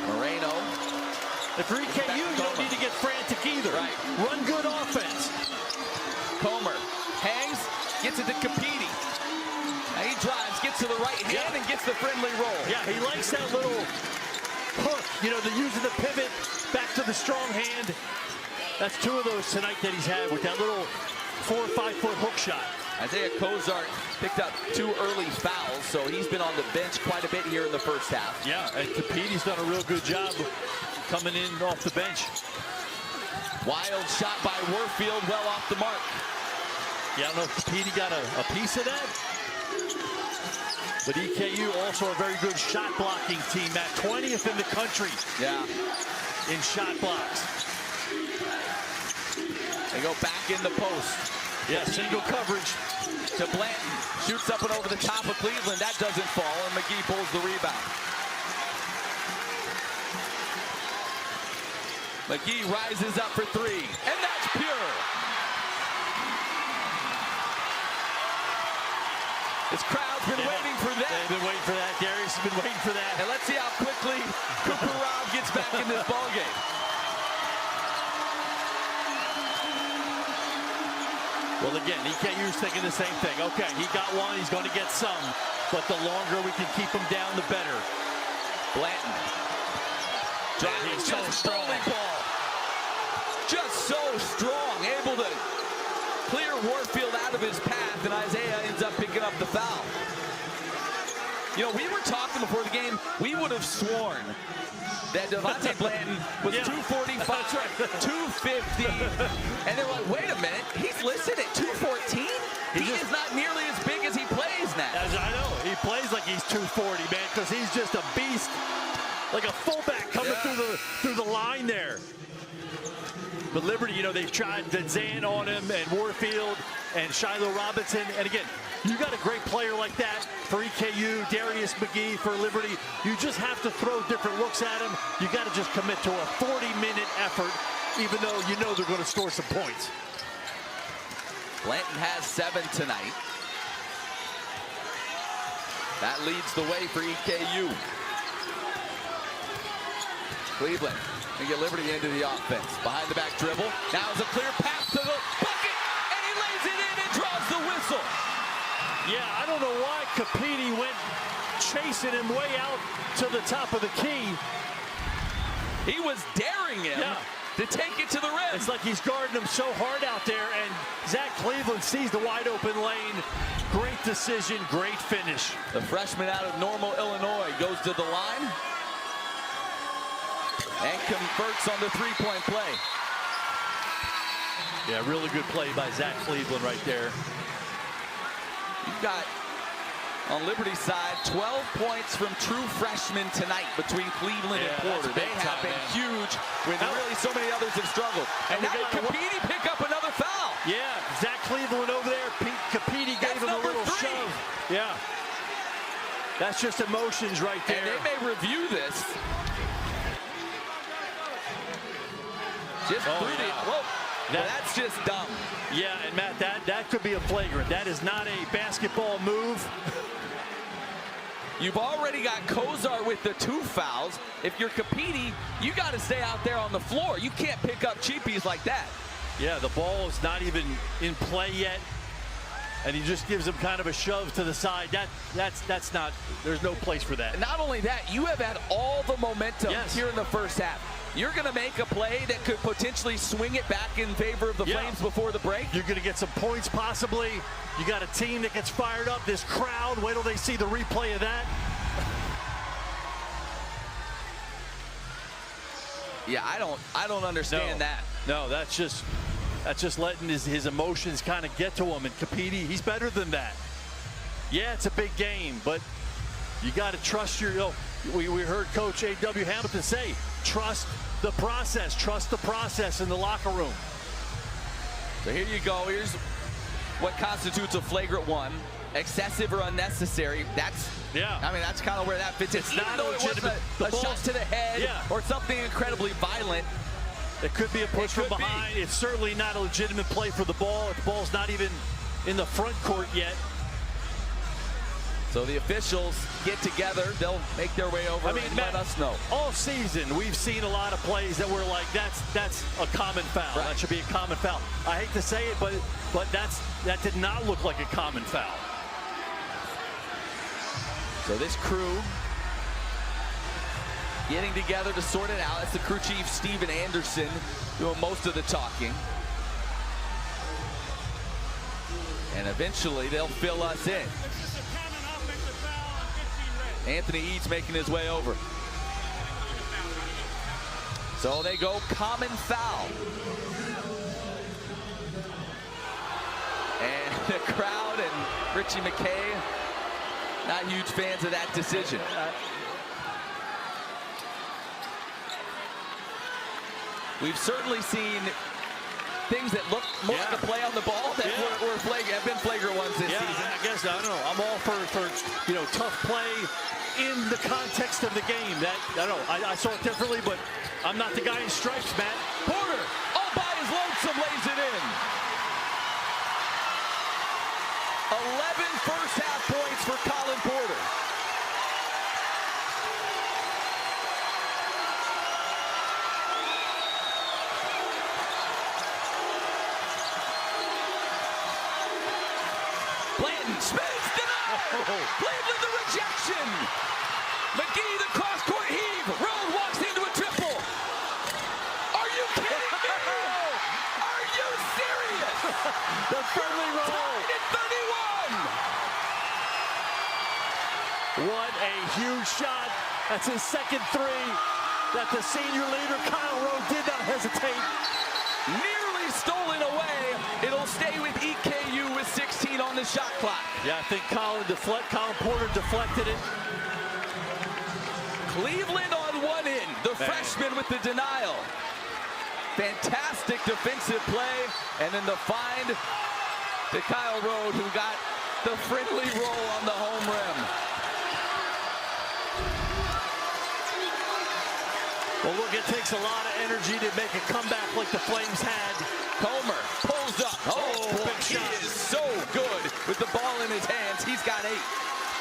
Moreno. If you're EKU, you don't need to get frantic either. Right. Run good offense. Comer hangs, gets it to Capiti. Now he drives, gets to the right hand, and gets the friendly roll. Yeah, he likes that little hook, you know, the using the pivot back to the strong hand. That's two of those tonight that he's had with that little 4 or 5 foot hook shot. Isaiah Kozart picked up 2 early fouls, so he's been on the bench quite a bit here in the first half. Yeah, and Capiti's done a real good job coming in off the bench. Wild shot by Warfield, well off the mark. Yeah, I don't know if Capiti got a piece of that. But EKU also a very good shot blocking team, at 20th in the country. Yeah. In shot blocks. They go back in the post. Yeah, single coverage to Blanton. Shoots up and over the top of Cleveland. That doesn't fall, and McGee pulls the rebound. McGee rises up for 3, and that's pure. This crowd's been waiting for that. They've been waiting for that. Darius has been waiting for that. And let's see how quickly Cooper Robb gets back in this ballgame. Well, again, EKU's thinking the same thing. Okay, he got one, he's going to get some. But the longer we can keep him down, the better. Blanton. He's so strong. Ball. Just so strong. Able to clear Warfield out of his path, and Isaiah ends up picking up the foul. You know, we were talking before the game, we would have sworn that Devontae Blanton was 245, 250, and they're like, wait a minute, he's listed at 214? He is not nearly as big as he plays now. As I know, he plays like he's 240, man, because he's just a beast, like a fullback coming through the line there. But Liberty, you know, they've tried Zan on him and Warfield and Shiloh Robinson. And again, you got a great player like that for EKU, Darius McGee for Liberty. You just have to throw different looks at him. You got to just commit to a 40-minute effort, even though you know they're going to score some points. Blanton has 7 tonight. That leads the way for EKU. Cleveland. And get Liberty into the offense. Behind the back dribble. Now is a clear pass to the bucket. And he lays it in and draws the whistle. Yeah, I don't know why Capiti went chasing him way out to the top of the key. He was daring him to take it to the rim. It's like he's guarding him so hard out there. And Zach Cleveland sees the wide open lane. Great decision, great finish. The freshman out of Normal, Illinois goes to the line. And converts on the three-point play. Yeah, really good play by Zach Cleveland right there. You've got, on Liberty's side, 12 points from true freshmen tonight between Cleveland and Porter. They have been huge when really so many others have struggled. And now Capiti pick up another foul. Yeah, Zach Cleveland over there. Capiti gave him a little shove. Yeah. That's just emotions right there. And they may review this. Just that's just dumb. Yeah, and Matt, that could be a flagrant. That is not a basketball move. You've already got Kozar with the 2 fouls. If you're Capiti, you got to stay out there on the floor. You can't pick up cheapies like that. Yeah, the ball is not even in play yet. And he just gives him kind of a shove to the side. That's not, there's no place for that. Not only that, you have had all the momentum here in the first half. You're going to make a play that could potentially swing it back in favor of the Flames before the break. You're going to get some points possibly. You got a team that gets fired up. This crowd, wait till they see the replay of that. Yeah, I don't understand that. No, that's just letting his emotions kind of get to him. And Capiti, he's better than that. Yeah, it's a big game, but you got to trust your, we heard Coach A.W. Hamilton say, trust the process in the locker room. So here you go. Here's what constitutes a flagrant 1. excessive or unnecessary. That's, I mean, that's kind of where that fits in. It's Even not though it wasn't a shot to the head or something incredibly violent. It could be a push from behind. It's certainly not a legitimate play for the ball. The ball's not even in the front court yet. So the officials get together. They'll make their way over and let us know. All season, we've seen a lot of plays that were like, that's a common foul. That should be a common foul. I hate to say it, but that did not look like a common foul. So this crew getting together to sort it out. It's the crew chief, Steven Anderson, doing most of the talking. And eventually they'll fill us in. Anthony Eads making his way over. So they go common foul. And the crowd and Richie McKay, not huge fans of that decision. We've certainly seen things that look more like a play on the ball that have been flagrant ones this season. I guess, I don't know. I'm all for tough play in the context of the game. That I don't know. I saw it differently, but I'm not the guy in stripes, Matt. Porter, all by his lonesome, lays it in. 11 first half points for Colin Porter. Spins, denied! Cleveland, the rejection! McGee, the cross-court heave! Road walks into a triple! Are you kidding me? Are you serious? The friendly roll! Tied at 31! What a huge shot. That's his second three that the senior leader, Kyle Rowe, did not hesitate. Nearly stolen away. It'll stay with EKU with 16 on the shot clock. Yeah, I think Colin Porter deflected it. Cleveland on one end. The freshman with the denial. Fantastic defensive play. And then the find to Kyle Rowe, who got the friendly roll on the home rim. Well, look, it takes a lot of energy to make a comeback like the Flames had. Comer pulls up. Oh, boy, he is so good with the ball in his hands. He's got 8.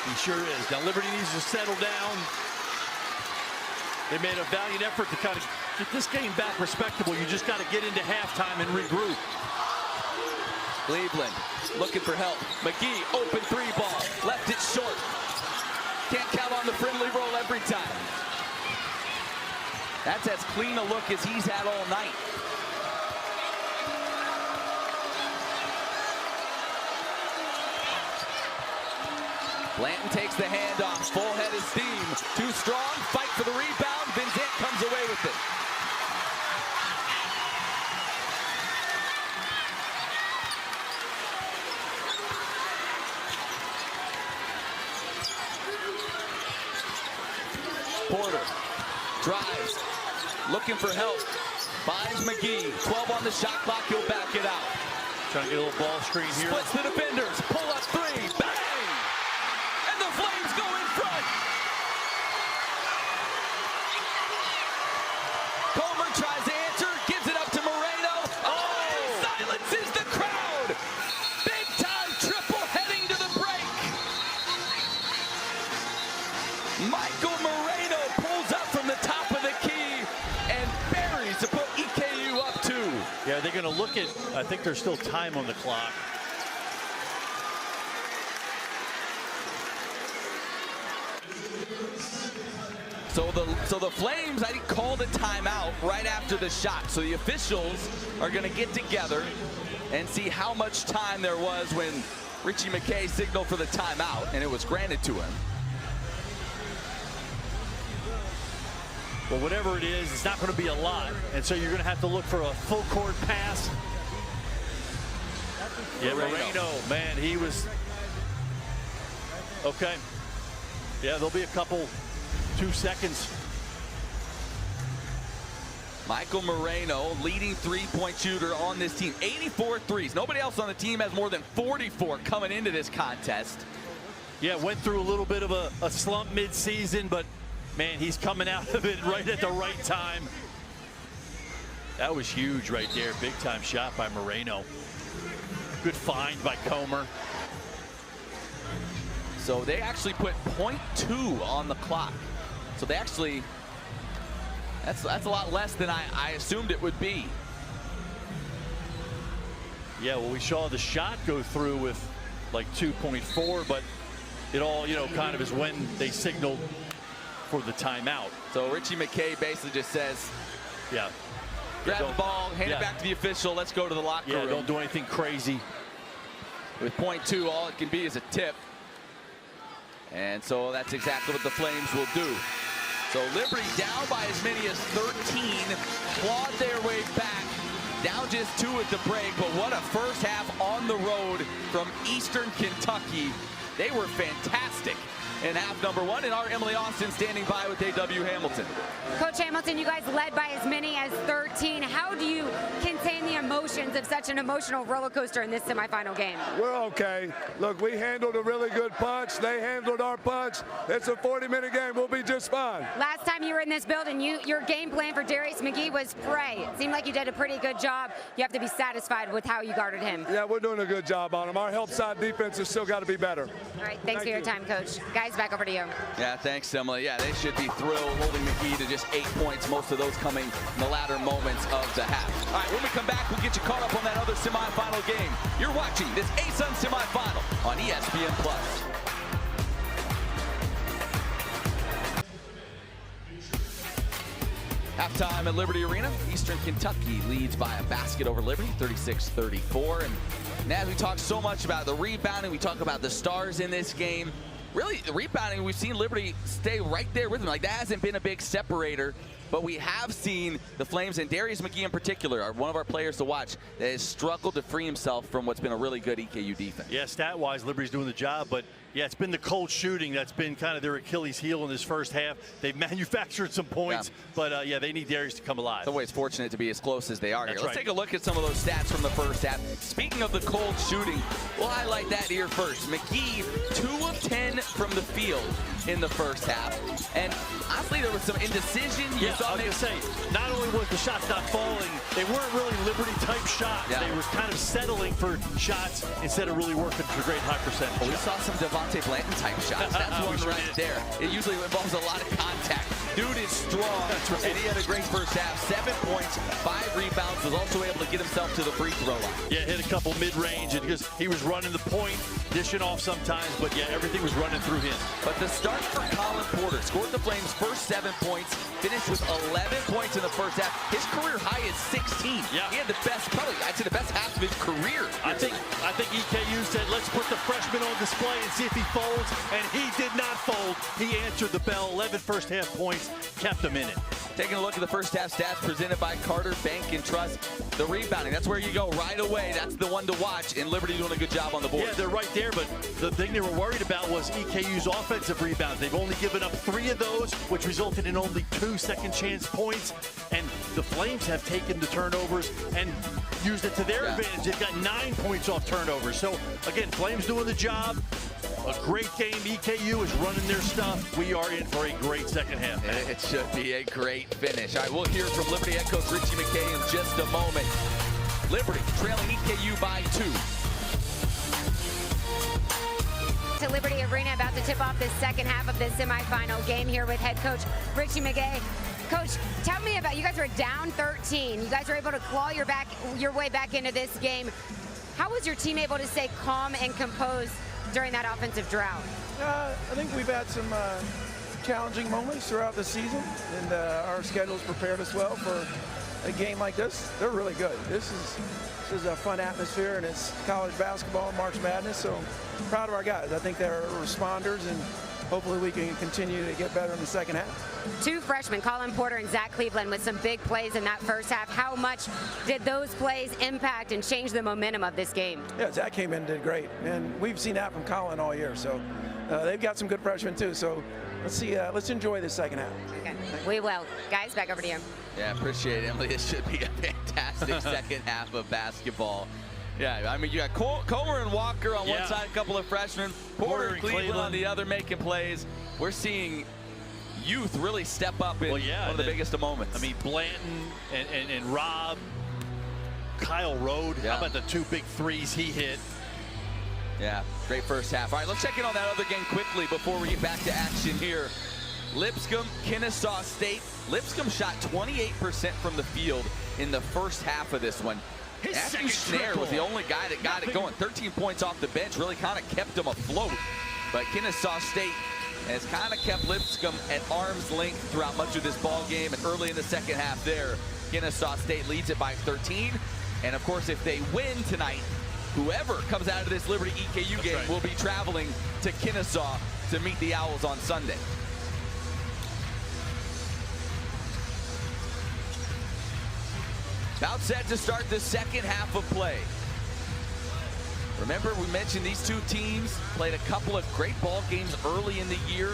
He sure is. Now Liberty needs to settle down. They made a valiant effort to kind of get this game back respectable. You just got to get into halftime and regroup. Cleveland looking for help. McGee, open 3 ball. Left it short. Can't count on the friendly roll every time. That's as clean a look as he's had all night. Blanton takes the handoff. Full head of steam. Too strong. Fight for the rebound. Vincent comes away with it. Porter drives, looking for help, finds McGee, 12 on the shot clock, he'll back it out. Trying to get a little ball screen here. Splits the defenders, pull up 3, bang! And the Flames go in front! Comer tries to answer, gives it up to Moreno. Oh! Silences the crowd! Big time triple heading to the break! Michael Moreno pulls up from the top of the key and buries to put EKU up 2. Yeah, they're going to look at, I think there's still time on the clock. So the Flames, I think, called a timeout right after the shot. So the officials are going to get together and see how much time there was when Richie McKay signaled for the timeout, and it was granted to him. Well, whatever it is, it's not going to be a lot. And so you're going to have to look for a full court pass. Yeah, Moreno, man, he was okay. Yeah, there'll be a couple 2 seconds. Michael Moreno, leading three-point shooter on this team. 84 threes. Nobody else on the team has more than 44 coming into this contest. Yeah, went through a little bit of a slump mid-season, but man, he's coming out of it right at the right time. That was huge right there. Big time shot by Moreno. Good find by Comer. So they actually put .2 on the clock. So they actually, that's a lot less than I assumed it would be. Yeah, well, we saw the shot go through with like 2.4, but it all, you know, kind of is when they signaled for the timeout. So Richie McKay basically just says, yeah, grab the ball, hand it back to the official, let's go to the locker room. Don't do anything crazy. With .2, all it can be is a tip. And so that's exactly what the Flames will do. So Liberty down by as many as 13, clawed their way back, down just 2 at the break, but what a first half on the road from Eastern Kentucky. They were fantastic in half number 1, and our Emily Austin standing by with A.W. Hamilton. Coach Hamilton, you guys led by as many as 13. How do you contain the emotions of such an emotional roller coaster in this semifinal game? We're okay. Look, we handled a really good punch. They handled our punch. It's a 40-minute game. We'll be just fine. Last time you were in this building, your game plan for Darius McGee was pray. It seemed like you did a pretty good job. You have to be satisfied with how you guarded him. Yeah, we're doing a good job on him. Our help side defense has still got to be better. All right, thanks for your time, Coach. Guys, back over to you. Yeah, thanks, Emily. Yeah, they should be thrilled holding McGee to just 8 points, most of those coming in the latter moments of the half. All right, when we come back, we'll get you caught up on that other semifinal game. You're watching this ASUN semifinal on ESPN+. Halftime at Liberty Arena. Eastern Kentucky leads by a basket over Liberty, 36-34. And as we talk so much about the rebounding, we talk about the stars in this game. Really, the rebounding, we've seen Liberty stay right there with them. Like, that hasn't been a big separator, but we have seen the Flames, and Darius McGee in particular, are one of our players to watch that has struggled to free himself from what's been a really good EKU defense. Yeah, stat-wise, Liberty's doing the job, but yeah, it's been the cold shooting that's been kind of their Achilles heel in this first half. They've manufactured some points, but yeah, they need Darius to come alive. It's always fortunate to be as close as they are here. That's Let's right. take a look at some of those stats from the first half. Speaking of the cold shooting, we'll highlight that here first. McGee, 2 of 10 from the field in the first half. And honestly, there was some indecision. Yeah, I was going to say, not only was the shots not falling, they weren't really Liberty-type shots. Yeah. They were kind of settling for shots instead of really working for great high percentage. Well, we saw some Devontae Blanton type shots. That's one right there. It usually involves a lot of contact. Dude is strong, and he had a great first half. 7 points, 5 rebounds, was also able to get himself to the free throw line. Yeah, hit a couple mid-range, and because he was running the point, dishing off sometimes, but yeah, everything was running through him. But the start for Colin Porter, scored the Flames' first 7 points, finished with 11 points in the first half. His career high is 16. Yeah. He had the best, probably, I'd say the best half of his career. I think EKU said, let's put the freshman on display and see if he folds, and he did not fold. He answered the bell. 11 first half points, kept him in it. Taking a look at the first half stats presented by Carter Bank and Trust. The rebounding, that's where you go right away. That's the one to watch, and Liberty doing a good job on the board. Yeah, they're right there, but the thing they were worried about was EKU's offensive rebounds. They've only given up 3 of those, which resulted in only 2 second chance points. And the Flames have taken the turnovers and used it to their advantage. They've got 9 points off turnovers. So, again, Flames doing the job. A great game. EKU is running their stuff. We are in for a great second half. It should be a great finish. All right, we'll hear from Liberty head coach Richie McKay in just a moment. Liberty trailing EKU by 2. To Liberty Arena, about to tip off the second half of the semifinal game here with head coach Richie McKay. Coach, tell me about, you guys were down 13. You guys were able to claw your way back into this game. How was your team able to stay calm and composed during that offensive drought? I think we've had some challenging moments throughout the season, and our schedules prepared us well for a game like this. They're really good. This is a fun atmosphere, and it's college basketball, March Madness, so proud of our guys. I think they're responders, and hopefully we can continue to get better in the second half. 2 freshmen, Colin Porter and Zach Cleveland, with some big plays in that first half. How much did those plays impact and change the momentum of this game? Yeah, Zach came in and did great, and we've seen that from Colin all year, so they've got some good freshmen too. So let's see. Let's enjoy this second half. Okay, we will. Guys, back over to you. Yeah, appreciate it, Emily. It should be a fantastic second half of basketball. Yeah, I mean, you got Comer and Walker on one side, a couple of freshmen. Porter and Cleveland on the other making plays. We're seeing youth really step up in one of the biggest of moments. I mean, Blanton and Rob, Kyle Rode. How about the 2 big threes he hit? Yeah, great first half. All right, let's check in on that other game quickly before we get back to action here. Lipscomb, Kennesaw State. Lipscomb shot 28% from the field in the first half of this one. Matthew Schnare was the only guy that got it going. 13 points off the bench, really kind of kept them afloat. But Kennesaw State has kind of kept Lipscomb at arm's length throughout much of this ball game. And early in the second half there, Kennesaw State leads it by 13. And of course, if they win tonight, whoever comes out of this Liberty EKU game will be traveling to Kennesaw to meet the Owls on Sunday. About set to start the second half of play. Remember, we mentioned these two teams played a couple of great ball games early in the year.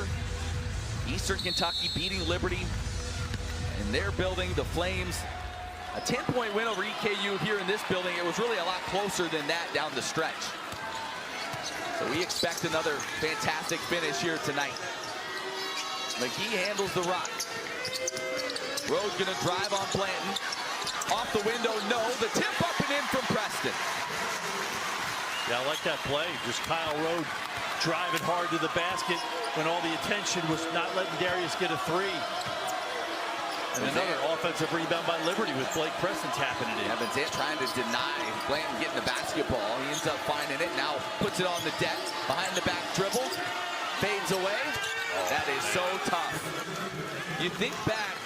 Eastern Kentucky beating Liberty, and they're building the Flames. A 10-point win over EKU here in this building. It was really a lot closer than that down the stretch. So we expect another fantastic finish here tonight. McGee handles the rock. Rhodes gonna drive on Blanton. Off the window, no. The tip up and in from Preston. Yeah, I like that play. Just Kyle Rode driving hard to the basket when all the attention was not letting Darius get a 3. And another offensive rebound by Liberty with Blake Preston tapping it in. Yeah, Vincent trying to deny Blanton getting the basketball. He ends up finding it. Now puts it on the deck. Behind the back dribble. Fades away. That is so tough. You think back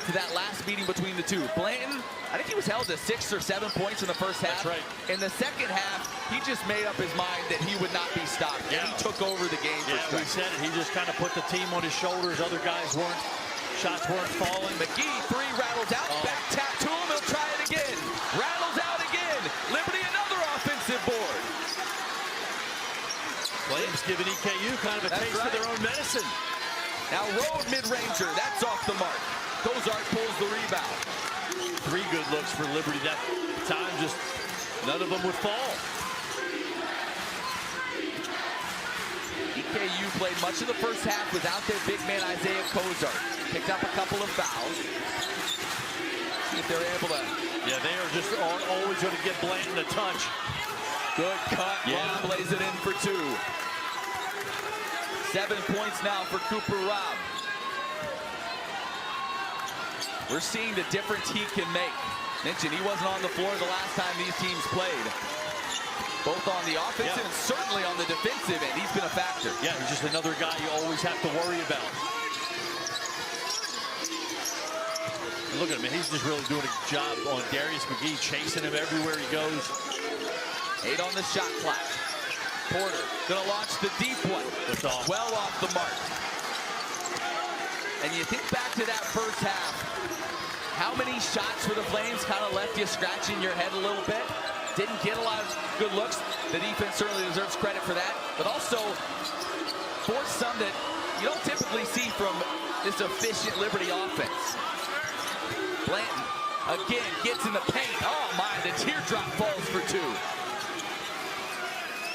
to that last meeting between the two. Blanton, I think he was held to 6 or 7 points in the first half. That's right. In the second half, he just made up his mind that he would not be stopped. Yeah. And he took over the game. Yeah, we said it. He just kind of put the team on his shoulders. Other guys weren't. Shots weren't falling. McGee, 3 rattles out. Back tap to him. He'll try it again. Rattles out again. Liberty, another offensive board. Flames giving EKU kind of a taste of their own medicine. Now Rode mid-ranger. That's off the mark. Cozart pulls the rebound. 3 good looks for Liberty that time. Just none of them would fall. EKU played much of the first half without their big man Isaiah Cozart. Picked up a couple of fouls. See if they're able to. Yeah, they are just always going to get Blanton a touch. Good cut. Rob plays it in for 2. 7 points now for Cooper Rob. We're seeing the difference he can make. Mentioned he wasn't on the floor the last time these teams played. Both on the offensive and certainly on the defensive end. He's been a factor. Yeah, he's just another guy you always have to worry about. And look at him, he's just really doing a job on Darius McGee, chasing him everywhere he goes. 8 on the shot clock. Porter gonna launch the deep one. Well off the mark. And you think back to that first half, how many shots for the Flames kind of left you scratching your head a little bit? Didn't get a lot of good looks. The defense certainly deserves credit for that, but also forced some that you don't typically see from this efficient Liberty offense. Blanton again gets in the paint. Oh my, the teardrop falls for 2.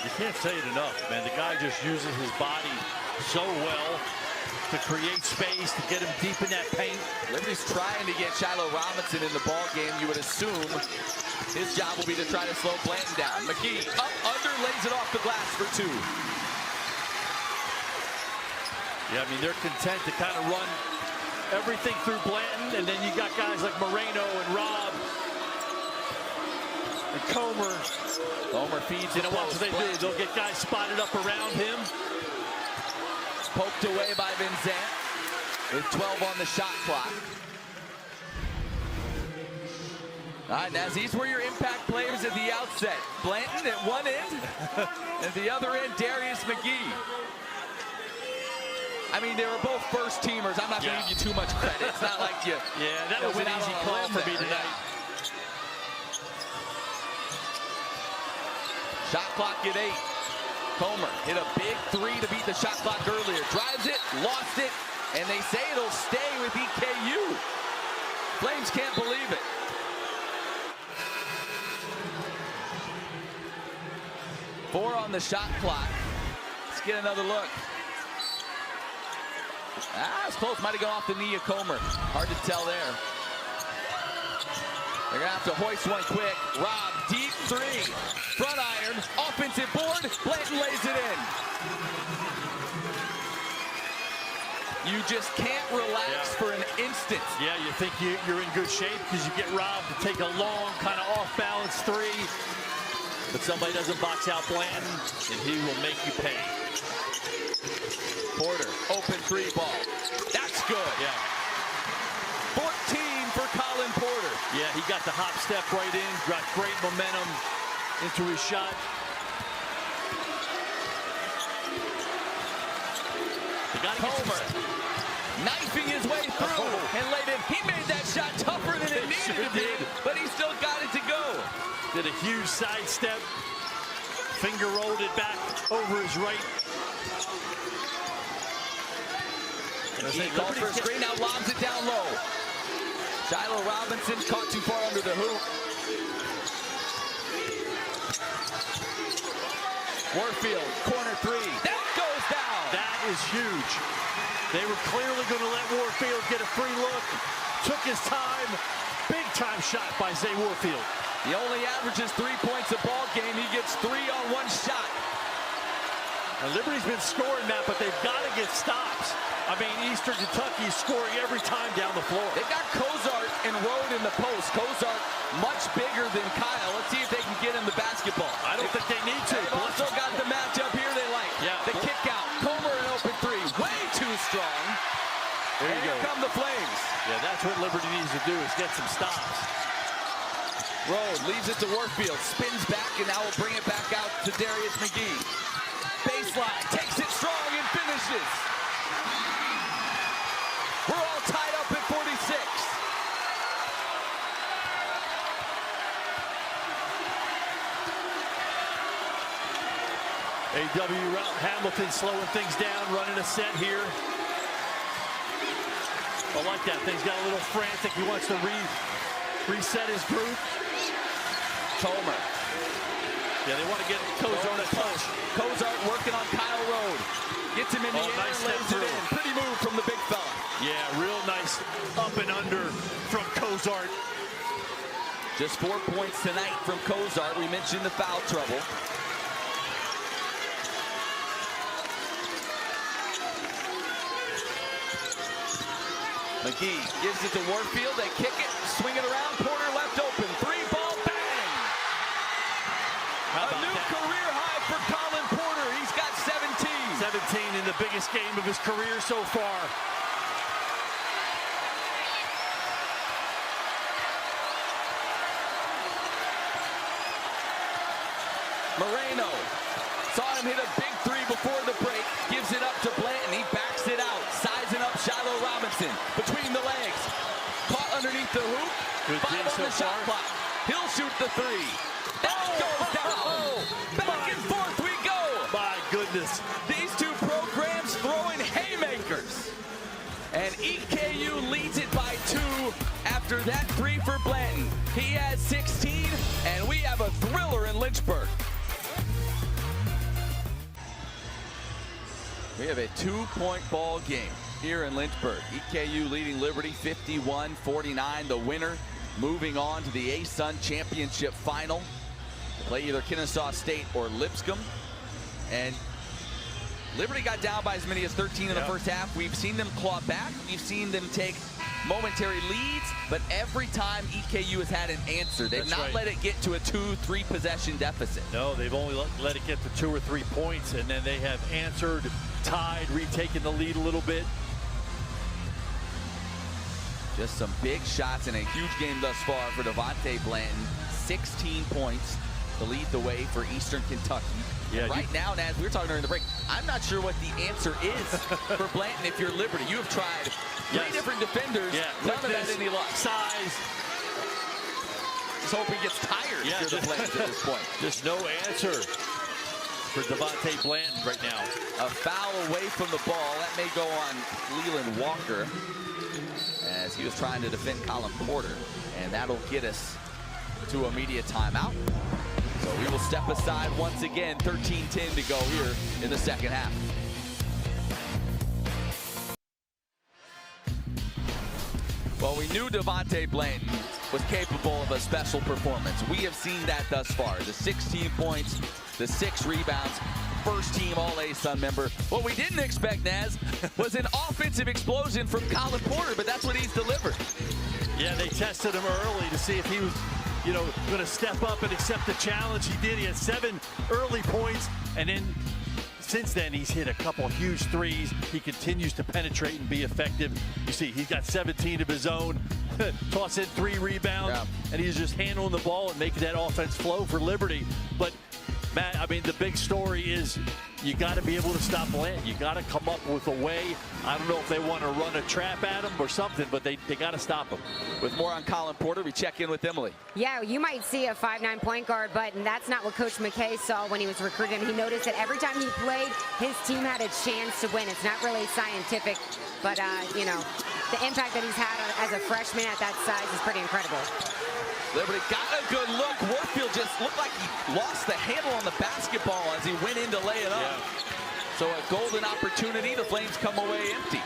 You can't say it enough, man. The guy just uses his body so well to create space, to get him deep in that paint. Liberty's trying to get Shiloh Robinson in the ball game. You would assume his job will be to try to slow Blanton down. McGee up under, lays it off the glass for 2. Yeah, I mean, they're content to kind of run everything through Blanton, and then you got guys like Moreno and Rob and Comer. Comer feeds it. You know what they do? They'll get guys spotted up around him. Poked away by Vincent with 12 on the shot clock. All right, Naz, these were your impact players at the outset. Blanton at one end, and the other end, Darius McGee. I mean, they were both first teamers. I'm not going to give you too much credit. It's not like you. Yeah, that was an easy call for me tonight. Shot clock at 8. Comer hit a big three to beat the shot clock earlier. Drives it, lost it, and they say it'll stay with EKU. Flames can't believe it. Four on the shot clock. Let's get another look. It's close. Might have gone off the knee of Comer. Hard to tell there. They're going to have to hoist one quick. Rob, deep three. Front iron. Offensive board. Blanton lays it in. You just can't relax for an instant. Yeah, you think you're in good shape because you get Rob to take a long, kind of off-balance three. But somebody doesn't box out Blanton, and he will make you pay. Porter, open three ball. That's good. Yeah. 14 for Colin Porter. Yeah, he got the hop step right in, got great momentum into his shot. Comer knifing his way through and laid it. He made that shot tougher than it needed to be, but he still got it to go. Did a huge sidestep, finger rolled it back over his right. He calls for a screen, now lobs it down low. Shiloh Robinson caught too far under the hoop. Warfield, corner three. That goes down. That is huge. They were clearly going to let Warfield get a free look. Took his time. Big time shot by Zay Warfield. He only averages 3 points a ball game. He gets 3 on one shot. Now, Liberty's been scoring that, but they've got to get stops. I mean, Eastern Kentucky is scoring every time down the floor. They've got Cozart and Rode in the post. Cozart much bigger than Kyle. Let's see if they can get him the basketball. I don't think they need to. They've also got the matchup here they like. Yeah. The kick out. Comer an open three. Way too strong. There you go. Here come the Flames. Yeah, that's what Liberty needs to do is get some stops. Rode leaves it to Warfield. Spins back and now will bring it back out to Darius McGee. Baseline. Takes it strong and finishes. We're all tied up at 46. A.W. Hamilton slowing things down, running a set here. I like that. Things got a little frantic. He wants to reset his group. Comer. Yeah, they want to get Cozart a touch. Cozart working on Kyle Rode. Gets him in the air, nice lays it in. Pretty move from the big fella. Yeah, real nice up and under from Cozart. Just 4 points tonight from Cozart. We mentioned the foul trouble. McGee gives it to Warfield. They kick it, swing it around. Porter left open. Three ball, bang! A new career high for Colin Porter. He's got 17. 17 in the biggest game of his career so far. Moreno saw him hit a big three before the break. Gives it up to Blanton. He backs it out. Sizing up Shiloh Robinson. Between the legs. Caught underneath the hoop. Good 5 on the shot clock. He'll shoot the three. That goes down. Back and forth we go. My goodness. These two programs throwing haymakers. And EKU leads it by 2 after that three for Blanton. He has 16, and we have a thriller in Lynchburg. We have a 2-point ball game here in Lynchburg. EKU leading Liberty 51-49. The winner moving on to the ASUN championship final. Play either Kennesaw State or Lipscomb. And Liberty got down by as many as 13 in the first half. We've seen them claw back. We've seen them take momentary leads, but every time EKU has had an answer. They've not let it get to a 2-3 possession deficit. No, they've only let it get to 2 or 3 points, and then they have answered, tied, retaken the lead a little bit. Just some big shots in a huge game thus far for Devontae Blanton. 16 points to lead the way for Eastern Kentucky. Yeah, right now, and as we were talking during the break, I'm not sure what the answer is for Blanton if you're Liberty. You have tried 3 different defenders. None of that any luck. Size. Just hope he gets tired if you're the Flames at this point. Just no answer. for Devontae Blanton right now. A foul away from the ball. That may go on Leland Walker as he was trying to defend Colin Porter. And that'll get us to a media timeout. So we will step aside once again. 13-10 to go here in the second half. Well, we knew Devontae Blanton was capable of a special performance. We have seen that thus far. The 16 points, the 6 rebounds, first-team All-ASUN member. What we didn't expect, Naz, was an offensive explosion from Colin Porter, but that's what he's delivered. Yeah, they tested him early to see if he was, going to step up and accept the challenge. He did. He had 7 early points, and then since then, he's hit a couple huge threes. He continues to penetrate and be effective. You see, he's got 17 of his own. Toss in 3 rebounds, and he's just handling the ball and making that offense flow for Liberty. But, Matt, I mean, the big story is you got to be able to stop Blanton. You got to come up with a way. I don't know if they want to run a trap at him or something, but they got to stop him. With more on Colin Porter, we check in with Emily. Yeah, you might see a 5'9" point guard, but that's not what Coach McKay saw when he was recruiting him. He noticed that every time he played, his team had a chance to win. It's not really scientific, but, the impact that he's had as a freshman at that size is pretty incredible. Liberty got a good look. Warfield just looked like he lost the handle on the basketball as he went in to lay it up. So a golden opportunity. The Flames come away empty.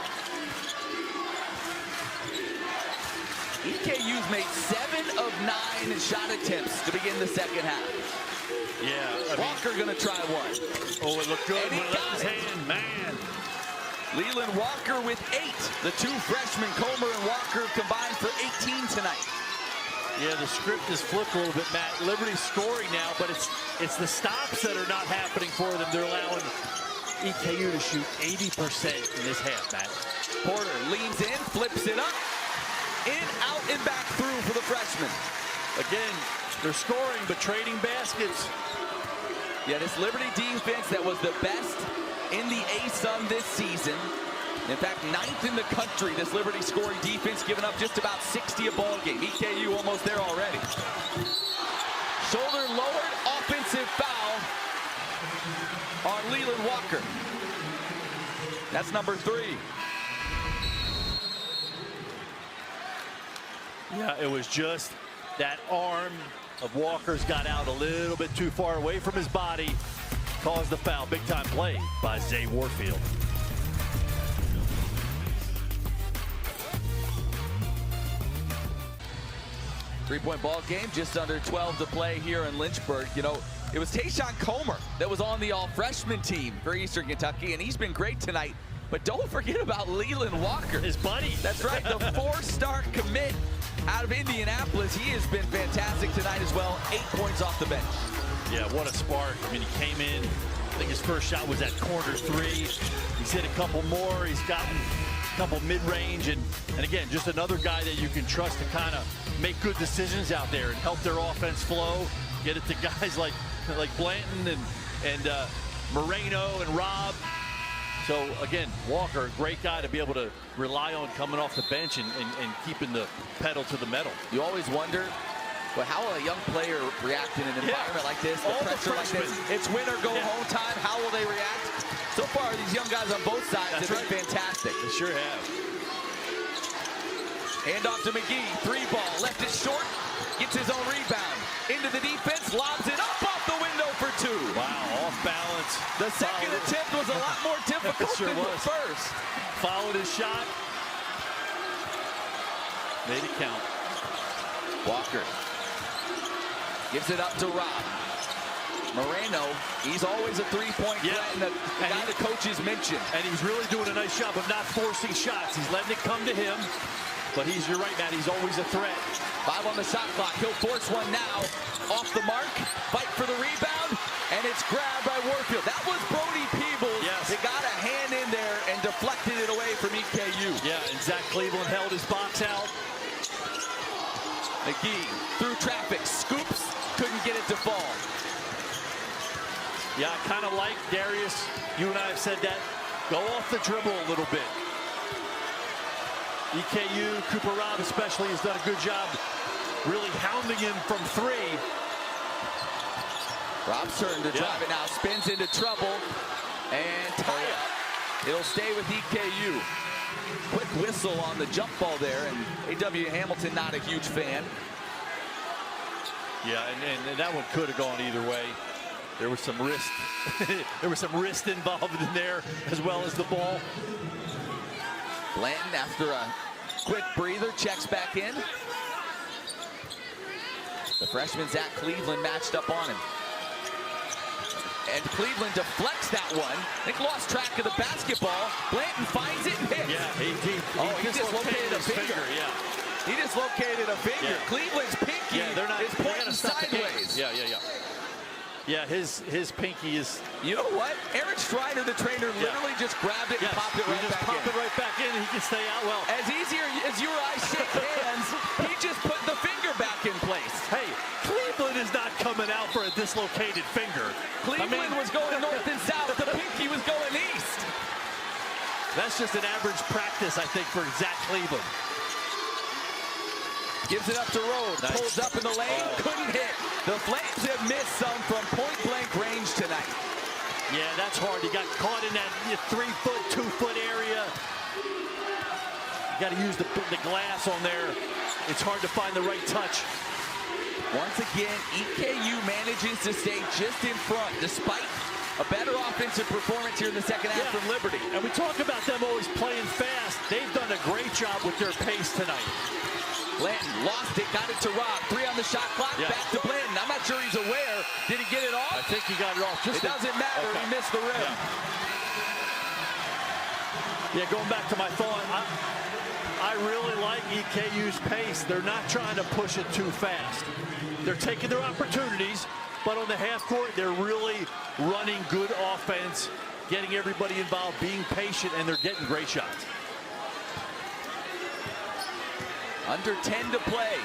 EKU's made 7 of 9 shot attempts to begin the second half. Yeah. Walker gonna try one. Oh, it looked good And he when it got left his it. hand, man. Leland Walker with 8. The 2 freshmen, Comer and Walker, combined for 18 tonight. Yeah, the script is flipped a little bit, Matt. Liberty's scoring now, but it's the stops that are not happening for them. They're allowing EKU to shoot 80% in this half, Matt. Porter leans in, flips it up. In, out, and back through for the freshman. Again, they're scoring, but trading baskets. Yeah, this Liberty defense that was the best in the ASUN this season. In fact, 9th in the country, this Liberty scoring defense, giving up just about 60 a ball game. EKU almost there already. Shoulder lowered, offensive foul on Leland Walker. That's number 3. Yeah, it was just that arm of Walker's got out a little bit too far away from his body, caused the foul. Big time play by Zay Warfield. Three-point ball game, just under 12 to play here in Lynchburg. It was Tayshawn Comer that was on the all-freshman team for Eastern Kentucky, and he's been great tonight. But don't forget about Leland Walker. His buddy. That's right, the 4-star commit out of Indianapolis. He has been fantastic tonight as well. 8 points off the bench. Yeah, what a spark. I mean, he came in. I think his first shot was at corner 3. He's hit a couple more. He's gotten a couple mid-range. And again, just another guy that you can trust to kind of make good decisions out there and help their offense flow. Get it to guys like Blanton and Moreno and Rob. So, again, Walker, a great guy to be able to rely on coming off the bench and keeping the pedal to the metal. You always wonder, well, how will a young player react in an environment like this, the pressure like this? It's win or go home time. How will they react? So far, these young guys on both sides have been fantastic. They sure have. Hand off to McGee, 3-ball, left it short, gets his own rebound. Into the defense, lobs it up off the window for 2. Wow, off balance. The second attempt was a lot more difficult than the first. Followed his shot. Made it count. Walker gives it up to Rob. Moreno, he's always a 3-point threat, and the guy the coaches mentioned. And he's really doing a nice job of not forcing shots. He's letting it come to him. But you're right, Matt, he's always a threat. 5 on the shot clock. He'll force one now. Off the mark. Fight for the rebound. And it's grabbed by Warfield. That was Brody Peebles. Yes. He got a hand in there and deflected it away from EKU. Yeah, and Zach Cleveland held his box out. McGee through traffic. Scoops. Couldn't get it to fall. Yeah, I kind of like Darius. You and I have said that. Go off the dribble a little bit. EKU, Cooper Robb especially, has done a good job really hounding him from 3. Rob's turn to drive it now. Spins into trouble. And tie up. It'll stay with EKU. Quick whistle on the jump ball there. And A.W. Hamilton not a huge fan. Yeah, and that one could have gone either way. There was some wrist. There was some wrist involved in there, as well as the ball. Blanton, after a quick breather, checks back in. The freshman Zach Cleveland matched up on him. And Cleveland deflects that one. Nick lost track of the basketball. Blanton finds it and hits. Yeah, he dislocated a finger. Yeah. He dislocated a finger. Yeah. Cleveland's pinky is pointing sideways. Yeah. Yeah, his pinky is. You know what? Aaron Strider, the trainer, literally just grabbed it and popped it right back in. Pop it right back in, and he can stay out well. As easier as you or I shake hands, he just put the finger back in place. Hey, Cleveland is not coming out for a dislocated finger. Cleveland was going north and south. The pinky was going east. That's just an average practice, I think, for Zach Cleveland. Gives it up to Rhodes. Nice. Pulls up in the lane. Couldn't hit. The Flames have missed some from point-blank range tonight. Yeah, that's hard. He got caught in that 3-foot, 2-foot area. You got to use the glass on there. It's hard to find the right touch. Once again, EKU manages to stay just in front, despite a better offensive performance here in the second half from Liberty. And we talk about them always playing fast. They've done a great job with their pace tonight. Blanton lost it, got it to Rob. 3 on the shot clock, back to Blanton. I'm not sure he's aware. Did he get it off? I think he got it off. It doesn't matter. Okay. He missed the rim. Yeah, going back to my thought, I really like EKU's pace. They're not trying to push it too fast. They're taking their opportunities, but on the half court, they're really running good offense, getting everybody involved, being patient, and they're getting great shots. Under 10 to play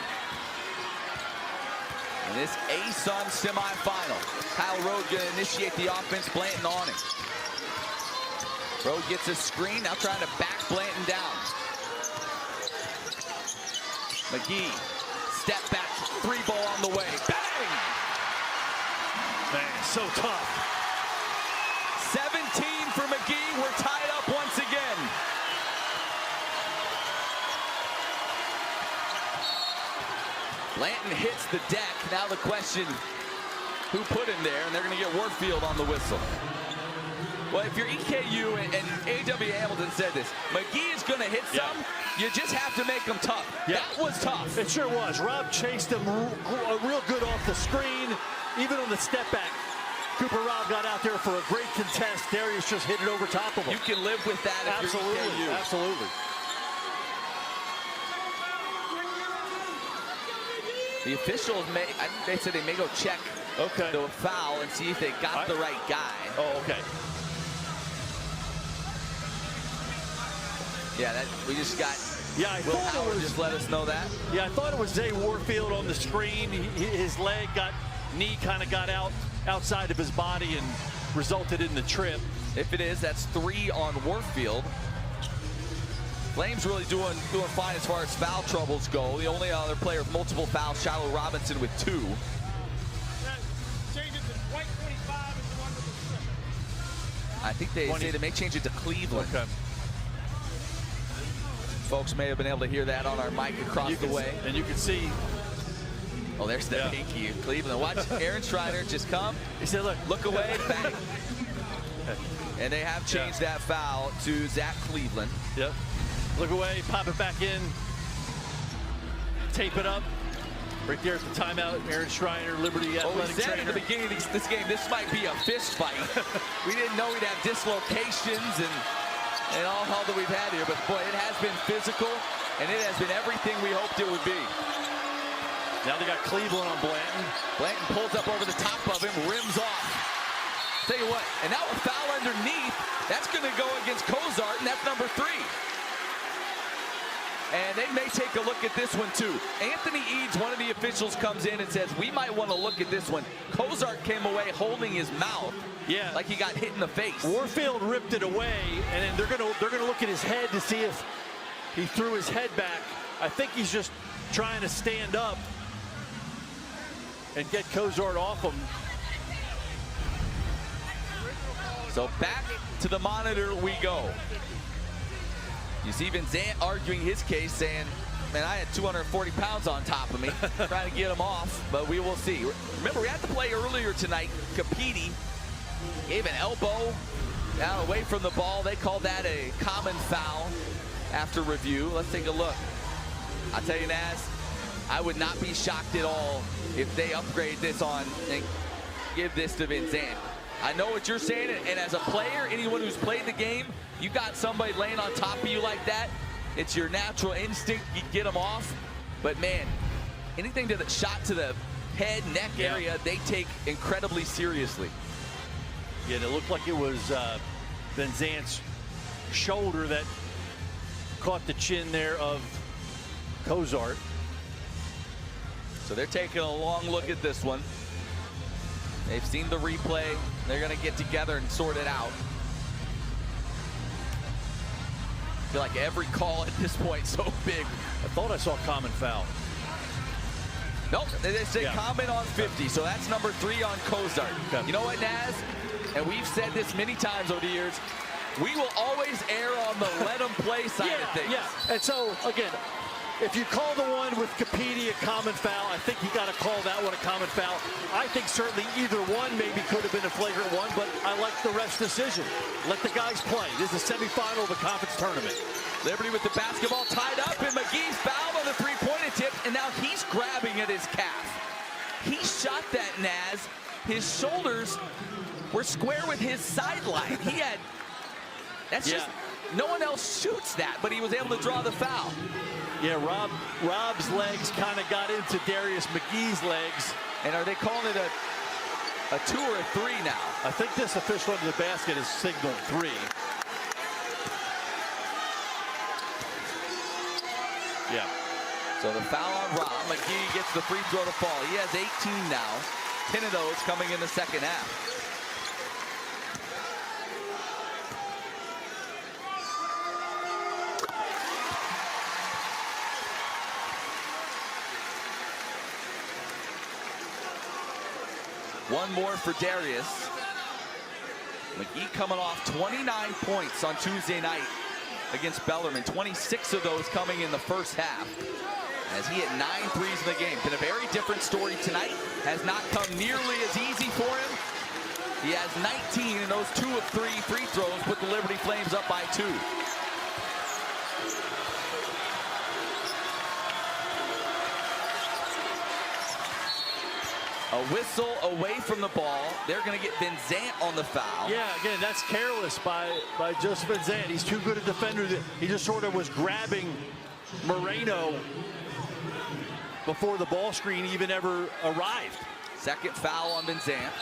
in this ASUN semifinal. Kyle Rhodes going to initiate the offense. Blanton on him. Rhodes gets a screen, now trying to back Blanton down. McGee, step back, 3 ball on the way. Bang! Man, so tough. 17 for McGee. We're tied up once again. Blanton hits the deck. Now the question, who put him there? And they're going to get Warfield on the whistle. Well, if you're EKU, and A.W. Hamilton said this, McGee is going to hit some. You just have to make him tough. That was tough. It sure was. Rob chased him real good off the screen, even on the step back. Cooper Rob got out there for a great contest. Darius just hit it over top of him. You can live with that if you're EKU. Absolutely. The officials they said they may go check the foul and see if they got the right guy. Oh, okay. Yeah, we just got. Yeah, I Will thought Howard it was, just let us know that. Yeah, I thought it was Zay Warfield on the screen. His knee kind of got outside of his body and resulted in the trip. If it is, that's 3 on Warfield. Flames really doing fine as far as foul troubles go. The only other player with multiple fouls, Shiloh Robinson with 2. I think they say they may change it to Cleveland. Okay. Folks may have been able to hear that on our mic across the way. And you can see. Oh, there's the pinky. Cleveland. Watch Aaron Strider just come. He said, look away, bang. And they have changed that foul to Zach Cleveland. Yep. Look away, pop it back in, tape it up. Right there at the timeout, Aaron Schreiner, Liberty athletic we said trainer. at the beginning of this game, this might be a fist fight. We didn't know we'd have dislocations and all hell that we've had here, but boy, it has been physical, and it has been everything we hoped it would be. Now they got Cleveland on Blanton. Blanton pulls up over the top of him, rims off. Tell you what, and now a foul underneath, that's going to go against Cozart, and that's number 3. And they may take a look at this one too. Anthony Eads, one of the officials, comes in and says, we might want to look at this one. Cozart came away holding his mouth, like he got hit in the face. Warfield ripped it away, and then they're gonna look at his head to see if he threw his head back. I think he's just trying to stand up and get Cozart off him. So back to the monitor we go. You see Van Zandt arguing his case, saying, man, I had 240 pounds on top of me, trying to get him off, but we will see. Remember, we had the play earlier tonight. Capiti gave an elbow down away from the ball. They called that a common foul after review. Let's take a look. I'll tell you, Naz, I would not be shocked at all if they upgrade this on and give this to Van Zandt. I know what you're saying, and as a player, anyone who's played the game, you got somebody laying on top of you like that, it's your natural instinct, you get them off. But man, anything to the shot to the head, neck area, they take incredibly seriously. Yeah, it looked like it was Van Zandt's shoulder that caught the chin there of Cozart. So they're taking a long look at this one. They've seen the replay. They're going to get together and sort it out. I feel like every call at this point is so big. I thought I saw a common foul. Nope, they say comment on 50, so that's number 3 on Cozart. Okay. You know what, Naz? And we've said this many times over the years, we will always err on the let them play side of things. Yeah, and so, again, if you call the one with Capiti a common foul, I think you got to call that one a common foul. I think certainly either one maybe could have been a flagrant one, but I like the ref's decision. Let the guys play. This is a semifinal of a conference tournament. Liberty with the basketball tied up, and McGee's fouled on the three-point attempt, and now he's grabbing at his calf. He shot that, Naz. His shoulders were square with his sideline. He had, that's just, no one else shoots that, but he was able to draw the foul. Yeah, Rob's legs kind of got into Darius McGee's legs. And are they calling it a 2 or a 3 now? I think this official under the basket is signaled 3. Yeah. So the foul on Rob. McGee gets the free throw to fall. He has 18 now. 10 of those coming in the second half. One more for Darius. McGee coming off 29 points on Tuesday night against Bellarmine. 26 of those coming in the first half, as he hit 9 threes in the game. Been a very different story tonight. Has not come nearly as easy for him. He has 19, and those 2 of 3 free throws put the Liberty Flames up by 2. A whistle away from the ball. They're going to get Van Zandt on the foul. Yeah, again, that's careless by Joseph Van Zandt. He's too good a defender. He just sort of was grabbing Moreno before the ball screen even ever arrived. Second foul on Van Zandt.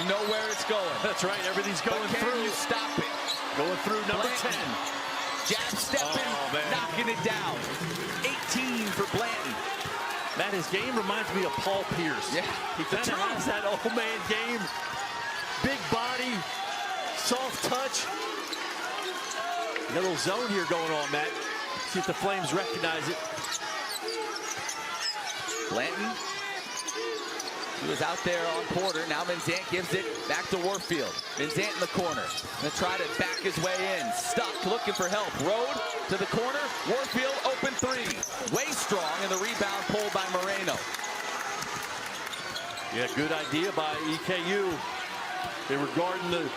You know where it's going. That's right. Everything's going but can through. You stop it. Going through number Blanton. 10. Jab stepping, knocking it down. 18 for Blanton. Man, his game reminds me of Paul Pierce. Yeah, he kind of has that old man game. Big body, soft touch. A little zone here going on, Matt. See if the Flames recognize it. Blanton. He was out there on Porter. Now Van Zandt gives it back to Warfield. Van Zandt in the corner. Gonna try to back his way in. Stuck, looking for help. Rode to the corner. Warfield open 3. Way strong, and the rebound pulled by Moreno. Yeah, good idea by EKU. They were guarding the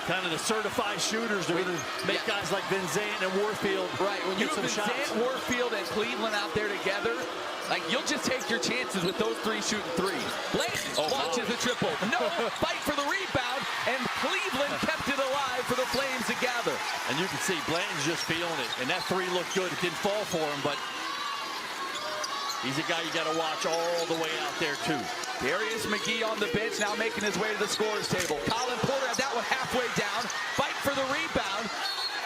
kind of the certified shooters. They're going to make guys like Van Zandt and Warfield. Right, when you have Van Zandt, Warfield, and Cleveland out there together, like, you'll just take your chances with those 3 shooting 3. Blanton launches the triple. No fight for the rebound, and Cleveland kept it alive for the Flames to gather. And you can see Blanton's just feeling it. And that 3 looked good. It didn't fall for him, but he's a guy you got to watch all the way out there, too. Darius McGee on the bench, now making his way to the scorer's table. Colin Porter had that one halfway down. Fight for the rebound,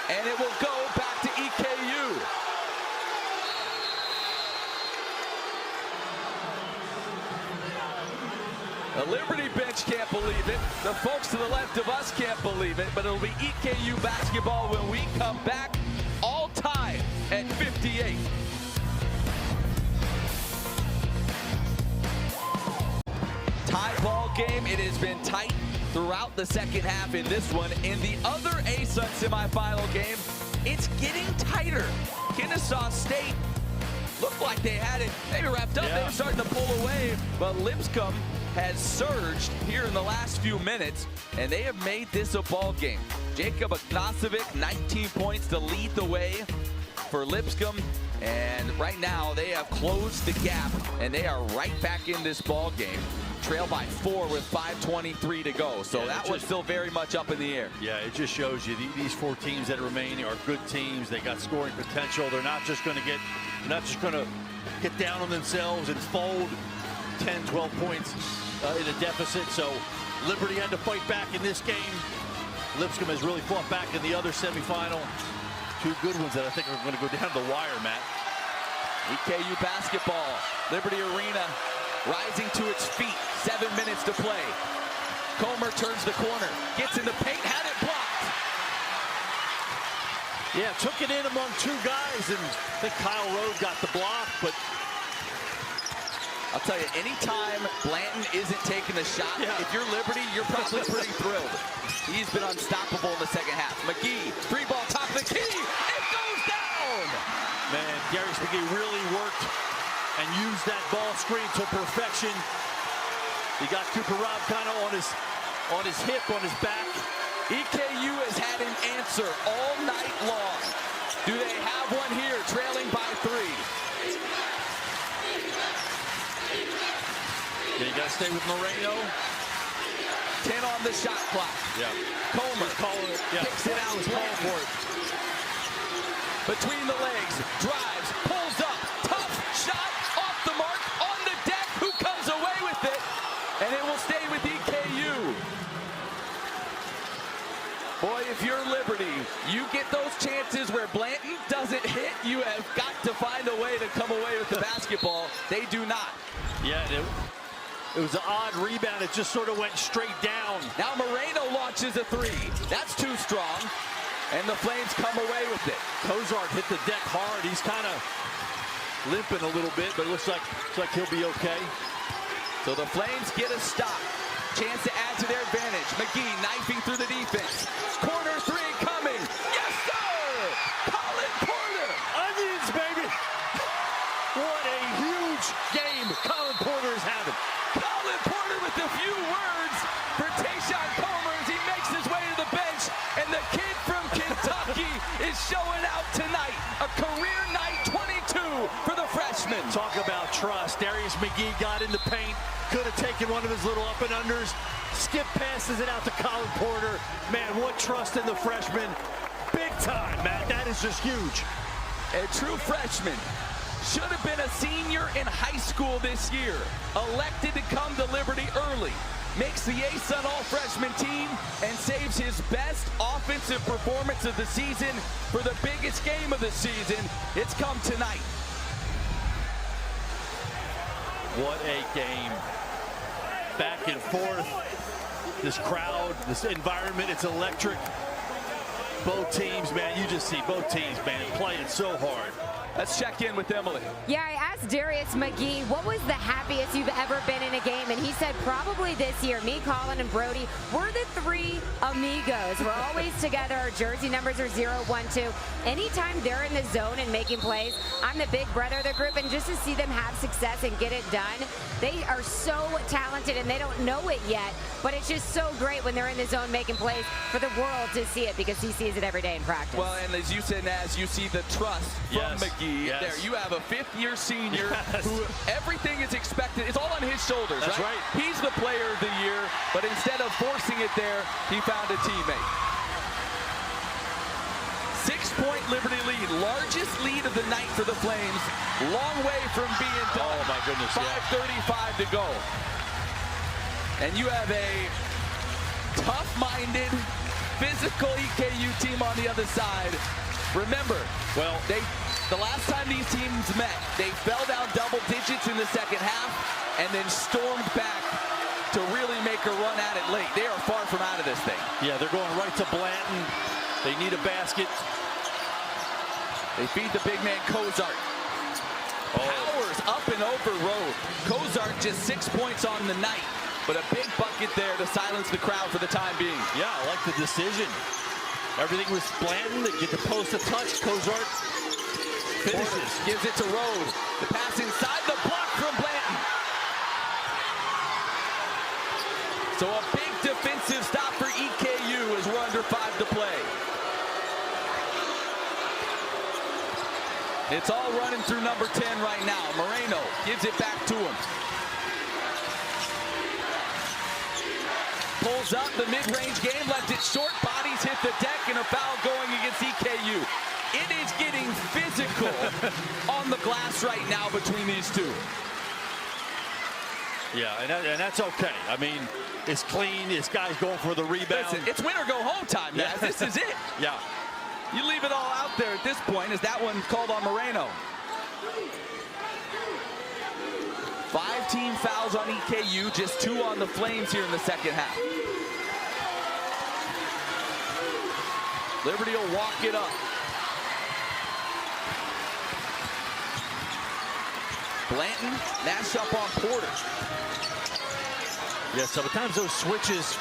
and it will go back to EKU. The Liberty bench can't believe it. The folks to the left of us can't believe it, but it'll be EKU basketball when we come back, all tied at 58. ball game. It has been tight throughout the second half in this one. In the other ASUN semifinal game, it's getting tighter. Kennesaw State looked like they had it maybe wrapped up. They were starting to pull away, but Lipscomb has surged here in the last few minutes, and they have made this a ball game. Jacob Ignacevic, 19 points to lead the way for Lipscomb, and right now they have closed the gap, and they are right back in this ball game. Trail by 4 with 5:23 to go, so that was still very much up in the air. Yeah, it just shows you these 4 teams that remain are good teams. They got scoring potential. They're not just going to get down on themselves and fold 10, 12 points in a deficit. So Liberty had to fight back in this game. Lipscomb has really fought back in the other semifinal. 2 good ones that I think are going to go down the wire, Matt. EKU basketball, Liberty Arena rising to its feet. 7 minutes to play. Comer turns the corner, gets in the paint, had it blocked. Yeah, took it in among 2 guys, and I think Kyle Rode got the block, but I'll tell you, anytime Blanton isn't taking a shot, if you're Liberty, you're probably pretty thrilled. He's been unstoppable in the second half. McGee, 3-ball top of the key, it goes down! Man, Darius McGee really worked and used that ball screen to perfection. He got Cooper Robb kind of on his hip, on his back. EKU has had an answer all night long. Do they have one here, trailing by 3? Yeah, you got to stay with Moreno. 10 on the shot clock. Yeah. Comer kicks it out, calling for it. Between the legs, drives, pulls up, tough shot, off the mark, on the deck. Who comes away with it? And it will stay with EKU. Boy, if you're Liberty, you get those chances where Blanton doesn't hit. You have got to find a way to come away with the basketball. They do not. Yeah, it was an odd rebound. It just sort of went straight down. Now Moreno launches a 3. That's too strong. And the Flames come away with it. Cozart hit the deck hard. He's kind of limping a little bit, but it looks like he'll be okay. So the Flames get a stop. Chance to add to their advantage. McGee knifing through the defense. Corner 3 coming. Yes, sir! Colin Porter! Onions, baby! What a huge game Colin Porter is having. Colin Porter with a few words for Tayshawn Comer as he makes his way to the bench. And the kid from Kentucky is showing out tonight. A career night 22 for the freshman. Talk about trust. Darius McGee got in the paint. Could have taken one of his little up and unders. Skip passes it out to Colin Porter. Man, what trust in the freshman. Big time, Matt. That is just huge. A true freshman. Should have been a senior in high school this year. Elected to come to Liberty early. Makes the ASUN all-freshman team and saves his best offensive performance of the season for the biggest game of the season. It's come tonight. What a game. Back and forth. This crowd, this environment, it's electric. Both teams, man, you just see both teams, man, playing so hard. Let's check in with Emily. Yeah, I asked Darius McGee, what was the happiest you've ever been in a game? And he said probably this year. Me, Colin, and Brody, we're the 3 amigos. We're always together. Our jersey numbers are 0, 1, 2. Anytime they're in the zone and making plays, I'm the big brother of the group. And just to see them have success and get it done, they are so talented and they don't know it yet. But it's just so great when they're in the zone making plays for the world to see it because he sees it every day in practice. Well, and as you said, Naz, you see the trust from McGee. There, you have a 5th-year senior who everything is expected. It's all on his shoulders. That's right. He's the player of the year, but instead of forcing it there, he found a teammate. 6-point Liberty lead, largest lead of the night for the Flames. Long way from being done. Oh my goodness! 5:35 to go, and you have a tough-minded, physical EKU team on the other side. Remember, the last time these teams met, they fell down double digits in the second half and then stormed back to really make a run at it late. They are far from out of this thing. Yeah, they're going right to Blanton. They need a basket. They feed the big man Cozart. Powers up and over Road. Cozart just 6 points on the night. but a big bucket there to silence the crowd for the time being. Yeah, I like the decision. Everything was Blanton. They get the post to touch. Cozart finishes. Gives it to Rode. The pass inside, the block from Blanton. So a big defensive stop for EKU as we're under 5 to play. It's all running through number 10 right now. Moreno gives it back to him. Pulls up the mid-range game, left it short, bodies hit the deck, and a foul going against EKU. It is getting physical on the glass right now between these two. Yeah, and that's okay. I mean, it's clean. This guy's going for the rebound. Listen, it's win or go home time, guys. This is it. Yeah. You leave it all out there at this point as that one called on Moreno. 5 team fouls on EKU, just 2 on the Flames here in the second half. Liberty will walk it up. Blanton, mash up on Porter. Yeah, sometimes those switches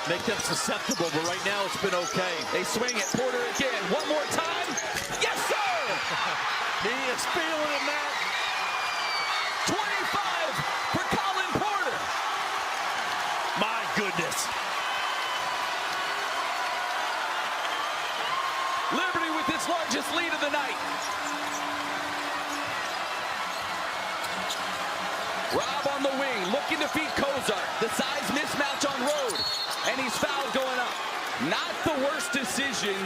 make them susceptible, but right now it's been okay. They swing it, Porter again, one more time. Yes, sir! He is feeling it now. 25 for Colin Porter. My goodness. Liberty with its largest lead of the night. Rob on the wing, looking to feed Cozart. The size mismatch on Rode, and he's fouled going up. Not the worst decision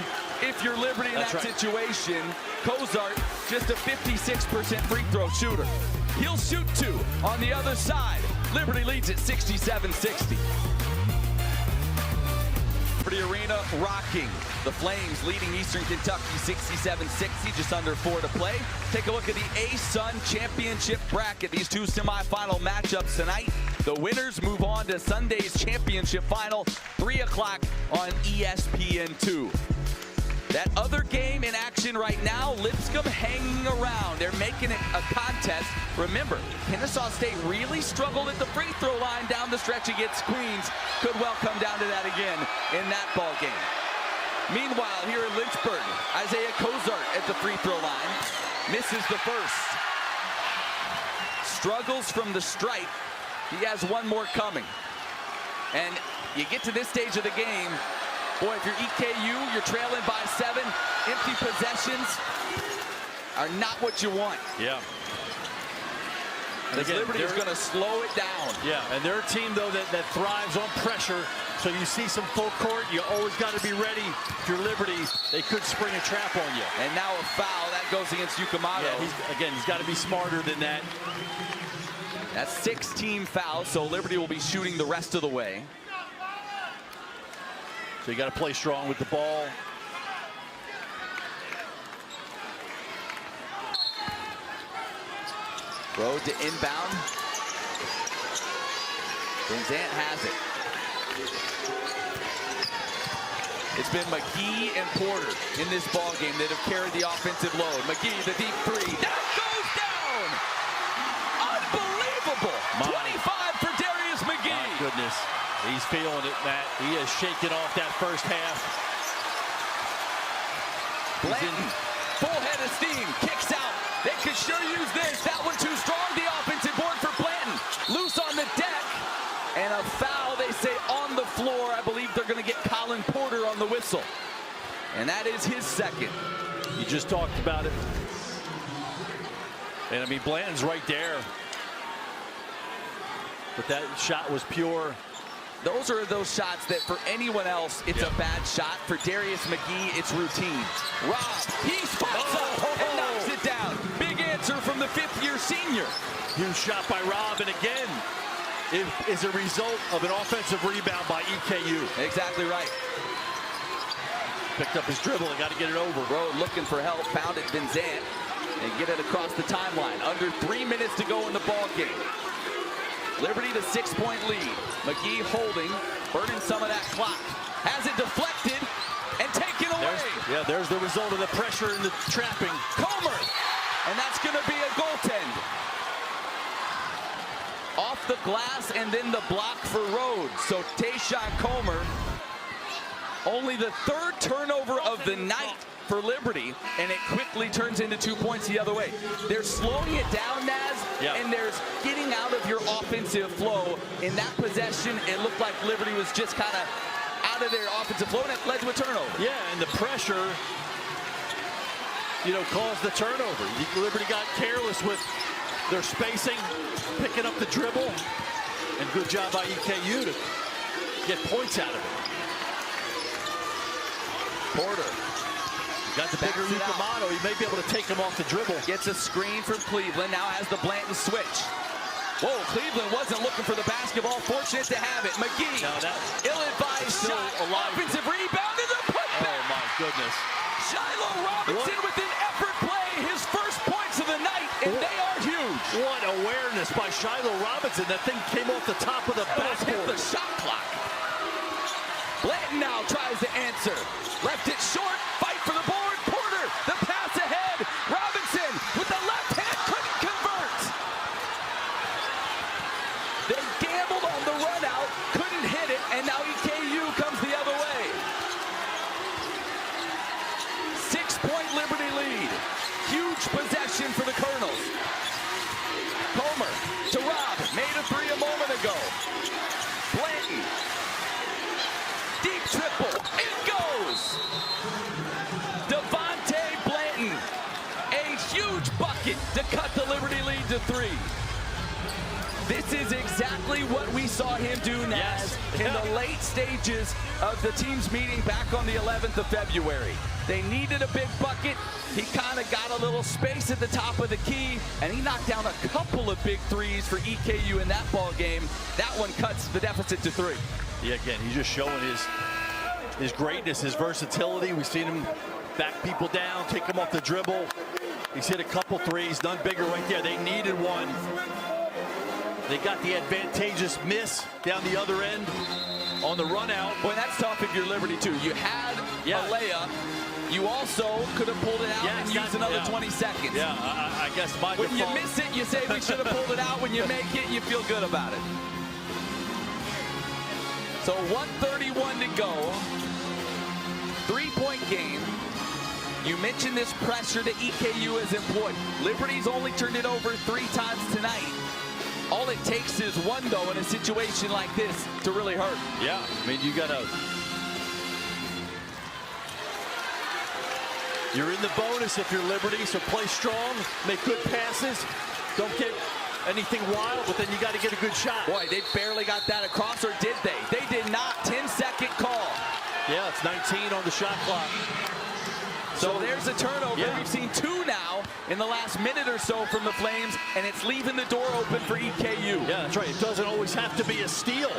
if you're Liberty in that situation. Cozart, just a 56% free throw shooter. He'll shoot 2 on the other side. Liberty leads at 67-60. Liberty Arena rocking. The Flames leading Eastern Kentucky 67-60, just under 4 to play. Take a look at the ASUN championship bracket. These 2 semifinal matchups tonight. The winners move on to Sunday's championship final, 3 o'clock on ESPN2. That other game in action right now, Lipscomb hanging around. They're making it a contest. Remember, Kennesaw State really struggled at the free throw line down the stretch against Queens. Could well come down to that again in that ball game. Meanwhile, here in Lynchburg, Isaiah Cozart at the free throw line. Misses the first. Struggles from the stripe. He has one more coming. And you get to this stage of the game, boy, if you're EKU, you're trailing by 7. Empty possessions are not what you want. Yeah. Because Liberty is going to slow it down. Yeah, and they're a team, though, that thrives on pressure. So you see some full court, you always got to be ready. If you're Liberty, they could spring a trap on you. And now a foul. That goes against Yukamado. Yeah, he's got to be smarter than that. That's 6 team fouls, so Liberty will be shooting the rest of the way. So you got to play strong with the ball. Road to inbound. Benzant has it. It's been McGee and Porter in this ball game that have carried the offensive load. McGee, the deep 3. That goes down! Unbelievable! 25 for Darius McGee. My goodness. He's feeling it, Matt. He has shaken off that first half. Blanton, full head of steam, kicks out. They could sure use this. That one too strong. The offensive board for Blanton. Loose on the deck. And a foul, they say, on the floor. I believe they're going to get Colin Porter on the whistle. And that is his second. You just talked about it. And, I mean, Blanton's right there. But that shot was pure. Those are those shots that for anyone else, it's a bad shot. For Darius McGee, it's routine. Rob, he spots up and knocks it down. Big answer from the 5th-year senior. Huge shot by Rob, and again, it is a result of an offensive rebound by EKU. Exactly right. Picked up his dribble and got to get it over. Rode looking for help, found it, Benzant, and get it across the timeline. Under 3 minutes to go in the ball game. Liberty the 6-point lead. McGee holding, burning some of that clock. Has it deflected and taken away. There's the result of the pressure and the trapping. Comer, and that's going to be a goaltend. off the glass and then the block for Rhodes. So Tayshawn Comer, only the third turnover of the night for Liberty, and it quickly turns into 2 points the other way. They're slowing it down, Naz, and there's getting out of your offensive flow. In that possession, it looked like Liberty was just kind of out of their offensive flow, and it led to a turnover. Yeah, and the pressure, caused the turnover. Liberty got careless with their spacing, picking up the dribble, and good job by EKU to get points out of it. Porter got the bigger Luka Mano. He may be able to take him off the dribble. Gets a screen from Cleveland. Now has the Blanton switch. Whoa, Cleveland wasn't looking for the basketball. Fortunate to have it. McGee, ill-advised shot. Offensive rebound and the putback. Oh, my goodness. Shiloh Robinson with an effort play. His first points of the night, and they are huge. What awareness by Shiloh Robinson. That thing came off the top of the backboard. Hit the shot clock. Blanton now tries to answer. Left it short. Fight for the board. Porter, the pass ahead. Robinson with the left hand couldn't convert. They gambled on the run out, couldn't hit it, and now EKU comes the other way. 6-point Liberty lead. Huge possession for the Colonels. Comer to Rob. Made a three a moment ago. Blanton. Deep triple. It goes. Devontae Blanton. A huge bucket to cut the Liberty lead to 3. This is exactly what we saw him do, Naz, in the late stages of the team's meeting back on the 11th of February. They needed a big bucket. He kind of got a little space at the top of the key, and he knocked down a couple of big threes for EKU in that ball game. That one cuts the deficit to 3. Yeah, again, he's just showing his greatness, his versatility. We've seen him back people down, take them off the dribble. He's hit a couple threes, none bigger right there. They needed one. They got the advantageous miss down the other end on the run out. Boy, that's tough if you're Liberty too. You had a layup. You also could have pulled it out and used another 20 seconds. Yeah, I guess my When default. you miss it, you say we should have pulled it out. When you make it, you feel good about it. So 1:31 to go. 3-point game. You mentioned this pressure that EKU has employed. Liberty's only turned it over 3 times tonight. All it takes is one, though, in a situation like this to really hurt. Yeah, I mean, you're in the bonus if you're Liberty, so play strong, make good passes, don't get anything wild, but then you got to get a good shot. Boy, they barely got that across, or did they? They did not. 10-second call. Yeah, it's 19 on the shot clock. So there's a turnover. Yeah. We've seen 2 now in the last minute or so from the Flames, and it's leaving the door open for EKU. Yeah, that's right. It doesn't always have to be a steal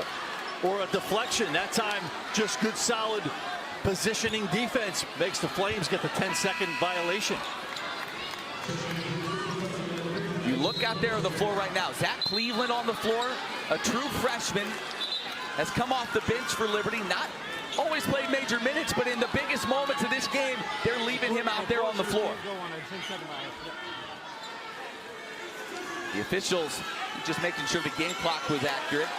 or a deflection. That time, just good, solid positioning defense makes the Flames get the 10-second violation. You look out there on the floor right now. Zach Cleveland on the floor, a true freshman, has come off the bench for Liberty. Not always played major minutes, but in the biggest moments of this game, they're leaving him out there on the floor. The officials just making sure the game clock was accurate.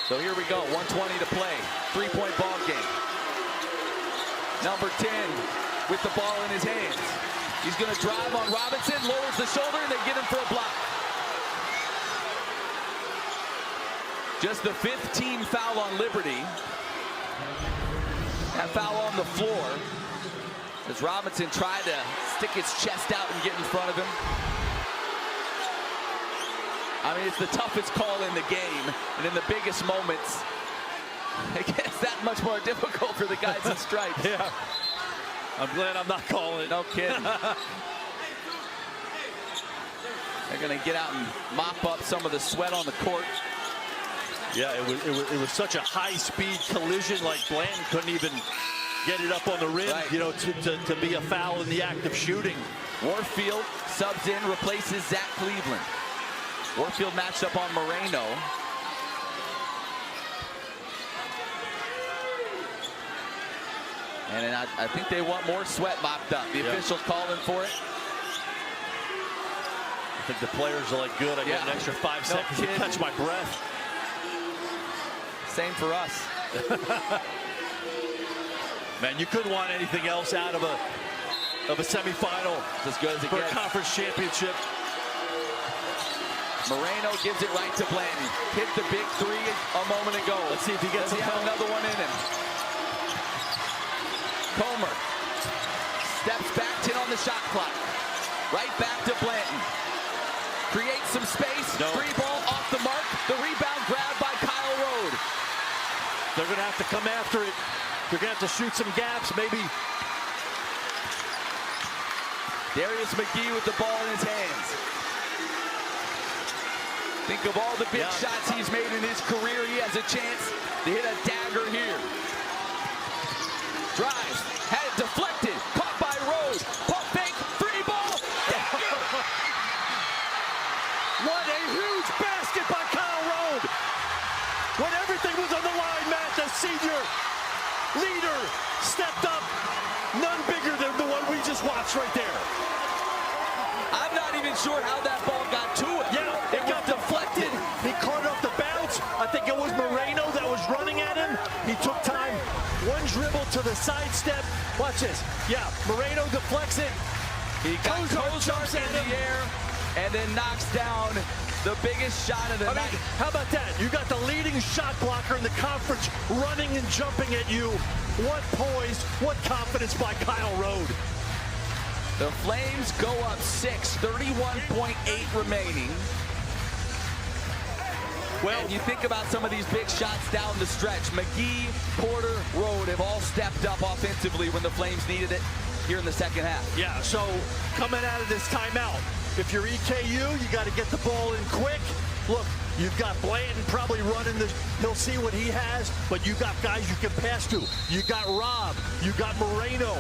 So here we go, 1:20 to play. 3-point ball game. Number 10 with the ball in his hands. He's going to drive on Robinson, lowers the shoulder, and they get him for a block. Just the 5th team foul on Liberty. That foul on the floor as Robinson tried to stick his chest out and get in front of him. I mean, it's the toughest call in the game, and in the biggest moments, I guess that much more difficult for the guys in stripes. Yeah, I'm glad I'm not calling it. No kidding. They're going to get out and mop up some of the sweat on the court. Yeah, it was such a high-speed collision, like Blanton couldn't even get it up on the rim, right, to be a foul in the act of shooting. Warfield subs in, replaces Zach Cleveland. Warfield matched up on Moreno. And I think they want more sweat mopped up. The officials calling for it. think the players are like, good, I get an extra 5 seconds to catch my breath. Same for us. Man, you couldn't want anything else out of a semifinal. As good as it for gets. A conference championship. Moreno gives it right to Blanton. Hit the big three a moment ago. Let's see if he gets another one in him. Comer steps back, 10 on the shot clock. Right back to Blanton. Creates some space. No. Free ball off the mark. The rebound grabbed by Kyle Rode. They're going to have to come after it. They're going to have to shoot some gaps, maybe. Darius McGee with the ball in his hands. Think of all the big shots he's made in his career. He has a chance to hit a dagger here. Drives, had it deflected, caught by Rose. Pump fake, free ball. What a huge basket by Kyle Rode. When everything was on the line, Matt, the senior leader stepped up. None bigger than the one we just watched right there. I'm not even sure how that ball got to it. Yeah, it got deflected. He caught it off the bounce. I think it was Moreno that was running at him. He took time. One dribble to the sidestep. Watch this. Yeah, Moreno deflects it. He got Kozar in the air and then knocks down the biggest shot of the night. How about that? You got the leading shot blocker in the conference running and jumping at you. What poise, what confidence by Kyle Rode. The Flames go up 6, 31.8 remaining. Well, and you think about some of these big shots down the stretch. McGee, Porter, Rode have all stepped up offensively when the Flames needed it here in the second half. Yeah, so coming out of this timeout, if you're EKU, you got to get the ball in quick. Look, you've got Blanton probably running the, he'll see what he has, but you got guys you can pass to. You got Rob, you got Moreno,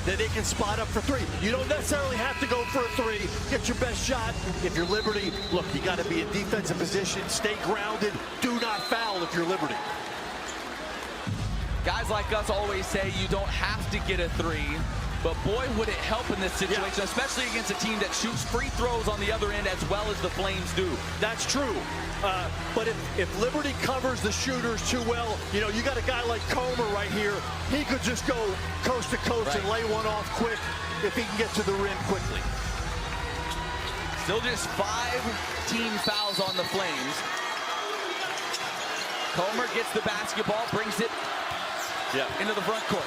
that they can spot up for three. You don't necessarily have to go for a three. Get your best shot. If you're Liberty, look, you got to be in defensive position, stay grounded, do not foul if you're Liberty. Guys like us always say you don't have to get a three, but boy, would it help in this situation, especially against a team that shoots free throws on the other end as well as the Flames do. That's true. But if Liberty covers the shooters too well, you know, you got a guy like Comer right here. He could just go coast to coast and lay one off quick if he can get to the rim quickly. Still just 5 team fouls on the Flames. Comer gets the basketball, brings it into the front court.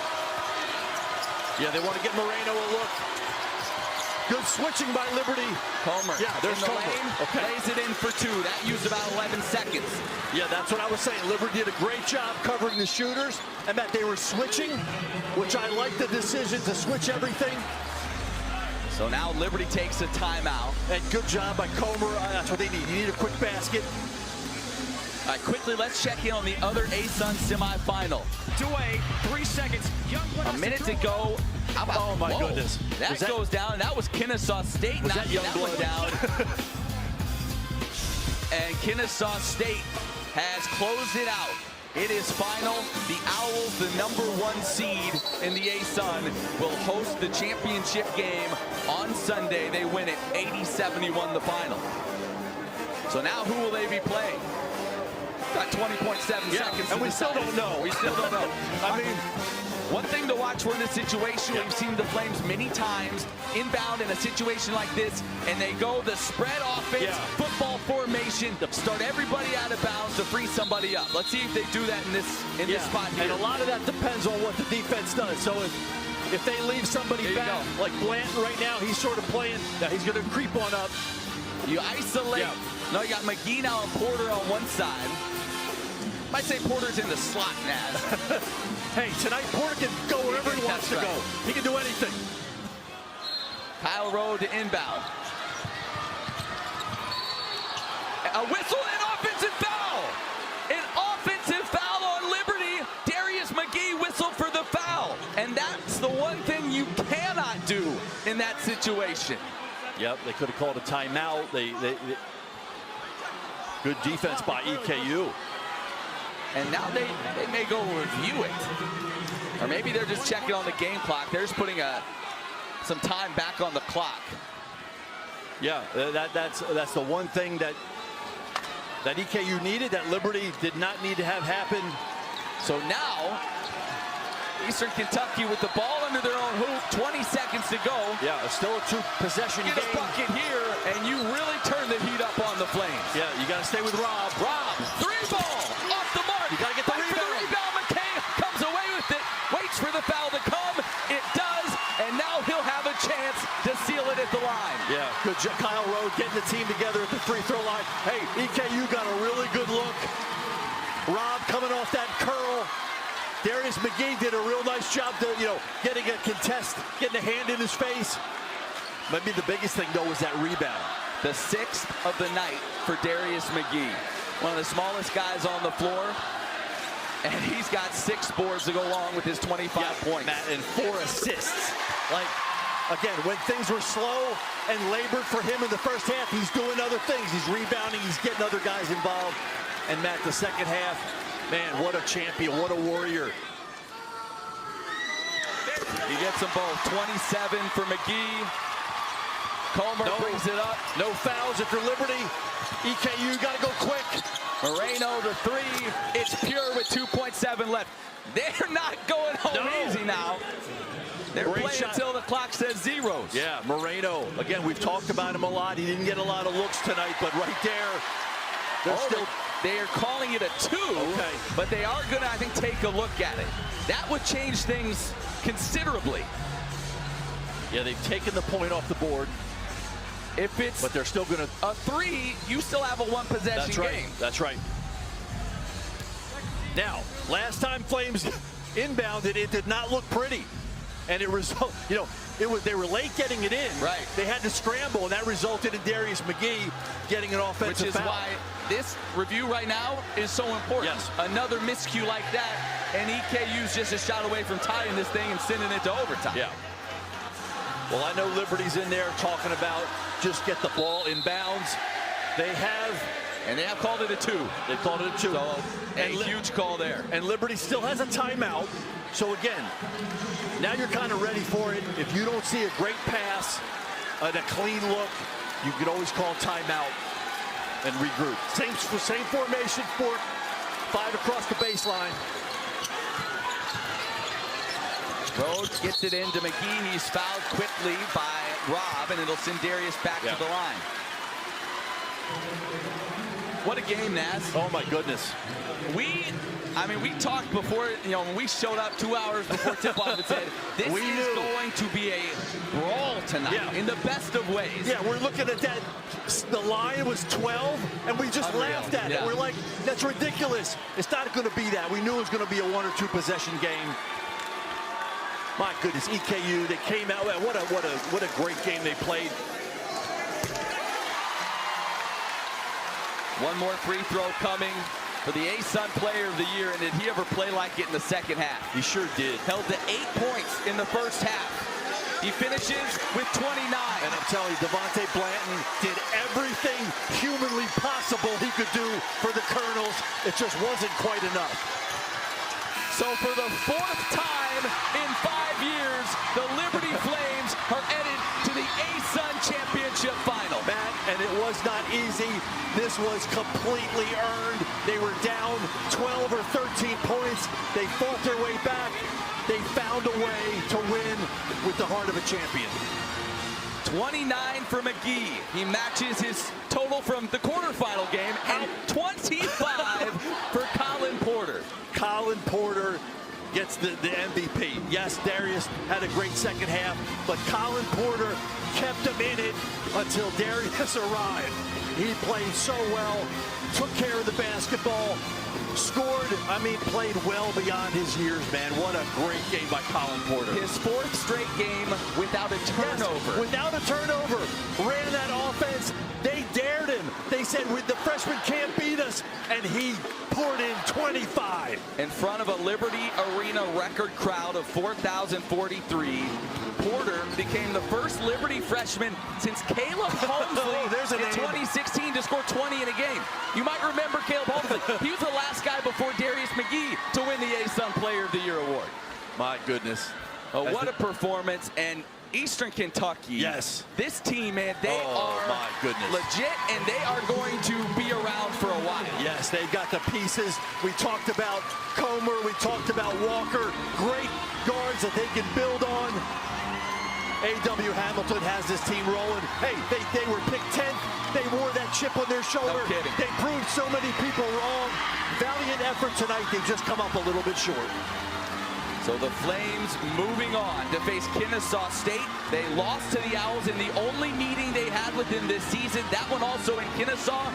Yeah, they want to get Moreno a look. Good switching by Liberty. Comer, there's in the lane, lays it in for 2. That used about 11 seconds. Yeah, that's what I was saying. Liberty did a great job covering the shooters, and that they were switching, which I like the decision to switch everything. So now Liberty takes a timeout. And good job by Comer. That's what they need. You need a quick basket. All right, quickly, let's check in on the other ASUN semifinal. Away, 3 seconds. A minute to go. How about, oh my goodness. That goes down, and that was Kennesaw State knocking that one down. And Kennesaw State has closed it out. It is final. The Owls, the #1 seed in the ASUN, will host the championship game on Sunday. They win it 80-71 the final. So now who will they be playing? Got 20.7 seconds. And we still don't know. We still don't know. I mean, one thing to watch for in this situation, we've seen the Flames many times inbound in a situation like this, and they go the spread offense, football formation, start everybody out of bounds to free somebody up. Let's see if they do that in this spot here. And a lot of that depends on what the defense does. So if they leave somebody back, like Blanton right now, he's sort of playing, he's going to creep on up. You isolate. No, you got McGee now and Porter on one side. Might say Porter's in the slot, Naz. Hey, tonight Porter can go wherever he wants to go. He can do anything. Kyle Rode to inbound. A whistle and offensive foul. An offensive foul on Liberty. Darius McGee whistled for the foul. And that's the one thing you cannot do in that situation. Yep, they could have called a timeout. They good defense by EKU. And now they may go review it. Or maybe they're just checking on the game clock. They're just putting some time back on the clock. Yeah, that's the one thing that EKU needed, that Liberty did not need to have happen. So now, Eastern Kentucky with the ball under their own hoop, 20 seconds to go. Yeah, it's still a two-possession game. Get a bucket here, and you really turn the heat up on the Flames. Yeah, you got to stay with Rob. Rob, three ball, off the mark. You got to get the Fight rebound. for the rebound. McKay comes away with it, waits for the foul to come. It does, and now he'll have a chance to seal it at the line. Yeah, good job. Kyle Rowe getting the team together at the free throw line. Hey, EKU got a really good look. Rob coming off that curl. Darius McGee did a real nice job to, getting a contest, getting a hand in his face. Maybe the biggest thing, though, was that rebound. The sixth of the night for Darius McGee. One of the smallest guys on the floor. And he's got 6 boards to go along with his 25 points. Matt, and 4 assists. Like, again, when things were slow and labored for him in the first half, he's doing other things. He's rebounding, he's getting other guys involved. And Matt, the second half, man, what a champion, what a warrior. He gets them both. 27 for McGee. Comer brings it up. No fouls if you're Liberty. EKU got to go quick. Moreno, the three. It's pure with 2.7 left. They're not going home easy now. They're playing until the clock says zeros. Yeah, Moreno. Again, we've talked about him a lot. He didn't get a lot of looks tonight, but right there, they are calling it a 2, but they are going to, I think, take a look at it. That would change things considerably. Yeah, they've taken the point off the board. But they're still going to... A 3, you still have a one-possession game. That's right. Now, last time Flames inbounded, it did not look pretty. And it resulted, they were late getting it in. Right. They had to scramble, and that resulted in Darius McGee getting an offensive foul. Which is why this review right now is so important. Yes. Another miscue like that, and EKU's just a shot away from tying this thing and sending it to overtime. Yeah. Well, I know Liberty's in there talking about just get the ball in bounds. They have called it a 2. They called it a 2. So, a huge call there. And Liberty still has a timeout. So again, now you're kind of ready for it. If you don't see a great pass and a clean look, you can always call timeout and regroup. Same formation, 5 across the baseline. Rhodes gets it into McGee. He's fouled quickly by Rob, and it'll send Darius back to the line. What a game, Naz. Oh, my goodness. We talked before, when we showed up 2 hours before tip-off and said, this is going to be a brawl tonight in the best of ways. Yeah, we're looking at that. The line was 12, and we just laughed at it. We're like, that's ridiculous. It's not going to be that. We knew it was going to be a 1 or 2 possession game. My goodness, EKU, they came out. What a great game they played. One more free throw coming for the ASUN Player of the Year, and did he ever play like it in the second half? He sure did. Held to 8 points in the first half. He finishes with 29. And I'm telling you, Devontae Blanton did everything humanly possible he could do for the Colonels. It just wasn't quite enough. So for the 4th time in 5 years, the Liberty Flames are headed to the ASUN Championship Final. Matt, and it was not easy. This was completely earned. They were down 12 or 13 points. They fought their way back. They found a way to win with the heart of a champion. 29 for McGee. He matches his total from the quarterfinal game, and 25 for Colin Porter. Colin Porter gets the MVP. Yes, Darius had a great second half, but Colin Porter kept him in it until Darius arrived. He played so well, took care of the basketball, scored, played well beyond his years, man. What a great game by Colin Porter. His 4th straight game without a turnover. Yes, without a turnover. Ran that offense. They dared him. They said, the freshman can't beat us. And he poured in 25. In front of a Liberty Arena record crowd of 4,043. Porter became the first Liberty freshman since Caleb Holmesley in 2016 to score 20 in a game. You might remember Caleb Holmesley. He was the last guy before Darius McGee to win the ASUN Player of the Year award. My goodness. Oh, what a performance. And Eastern Kentucky. Yes. This team, man, they are my goodness. legit, and they are going to be around for a while. Yes, they've got the pieces. We talked about Comer. We talked about Walker. Great guards that they can build on. A.W. Hamilton has this team rolling. Hey, they were picked 10th. They wore that chip on their shoulder. No kidding. They proved so many people wrong. Valiant effort tonight. They've just come up a little bit short. So the Flames moving on to face Kennesaw State. They lost to the Owls in the only meeting they had with them this season. That one also in Kennesaw.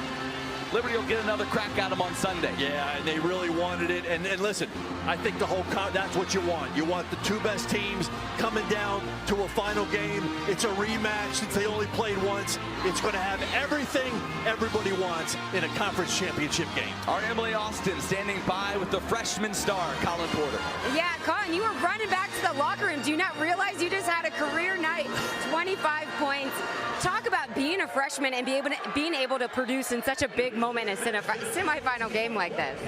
Liberty will get another crack at them on Sunday. Yeah, and they really wanted it. And listen, I think the whole that's what you want. You want the two best teams coming down to a final game. It's a rematch since they only played once. It's going to have everything everybody wants in a conference championship game. Our Emily Austin standing by with the freshman star, Colin Porter. Yeah, Colin, you were running back to the locker room. Do you not realize you just had a career night? 25 points. Talk about being a freshman and being able to produce in such a big moment in a semifinal game like this.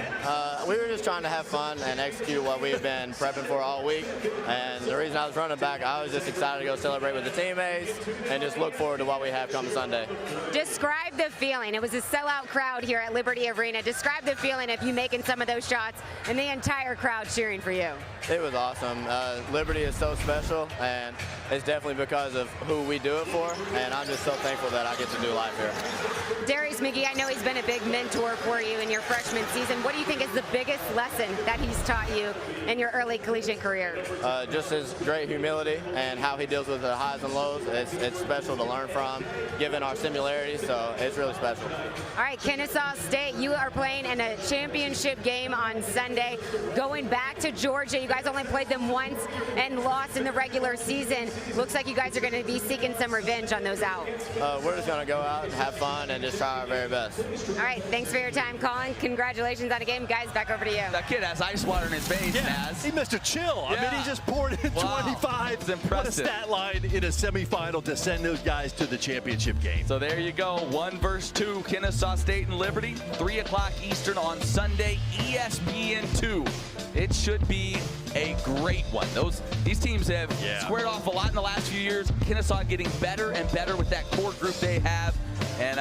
We were just trying to have fun and execute what we've been prepping for all week. And the reason I was running back, I was just excited to go celebrate with the teammates and just look forward to what we have come Sunday. Describe the feeling. It was a sellout crowd here at Liberty Arena. Describe the feeling of you making some of those shots and the entire crowd cheering for you. It was awesome. Liberty is so special, and it's definitely because of who we do it for. And I'm just so thankful that I get to do life here. Darius McGee, I know he's been a big mentor for you in your freshman season. What do you think is the biggest lesson that he's taught you in your early collegiate career? Just his great humility and how he deals with the highs and lows. It's special to learn from, given our similarities, so it's really special. All right, Kennesaw State, you are playing in a championship game on Sunday. Going back to Georgia, you guys only played them once and lost in the regular season. Looks like you guys are going to be seeking some revenge on those Owls. We're just going to go out and have fun and just try our very best. All right, thanks for your time, Colin. Congratulations on a game. Guys, back over to you. That kid has ice water in his veins, Naz. He missed a chill. Yeah. I mean, he just poured in Wow. 25. It's impressive. What a stat line in a semifinal to send those guys to the championship game. So there you go, 1 versus 2, Kennesaw State and Liberty, 3 o'clock Eastern on Sunday, ESPN2. It should be a great one. These teams have squared off a lot in the last few years. Kennesaw getting better and better with that core group they have. And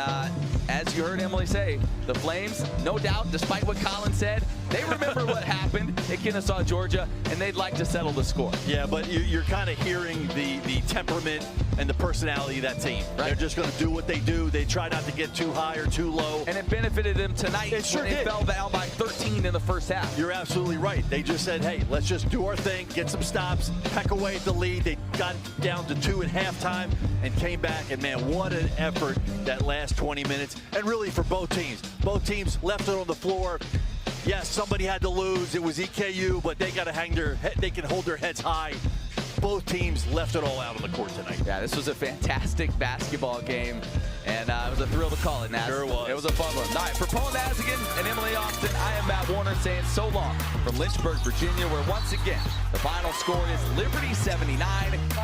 as you heard Emily say, the Flames, no doubt, despite what Colin said, they remember what happened at Kennesaw, Georgia, and they'd like to settle the score. Yeah, but you're kind of hearing the temperament and the personality of that team. Right. They're just going to do what they do. They try not to get too high or too low. And it benefited them tonight It sure when they did. fell down by 13 in the first half. You're absolutely right. They just said, hey, let's just do our thing, get some stops, peck away at the lead. They got down to 2 at halftime and came back. And, man, what an effort that last 20 minutes. And really for both teams. Both teams left it on the floor. Yes, somebody had to lose. It was EKU, but they got to hang their head. They can hold their heads high. Both teams left it all out on the court tonight. Yeah, this was a fantastic basketball game, and it was a thrill to call it, Naz. Sure was. It was a fun one. All right, for Paul Nazigan and Emily Austin, I am Matt Warner saying so long from Lynchburg, Virginia, where once again, the final score is Liberty 79,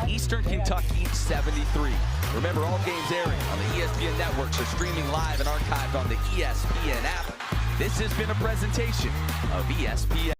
Eastern Kentucky 73. Remember, all games airing on the ESPN networks are streaming live and archived on the ESPN app. This has been a presentation of ESPN.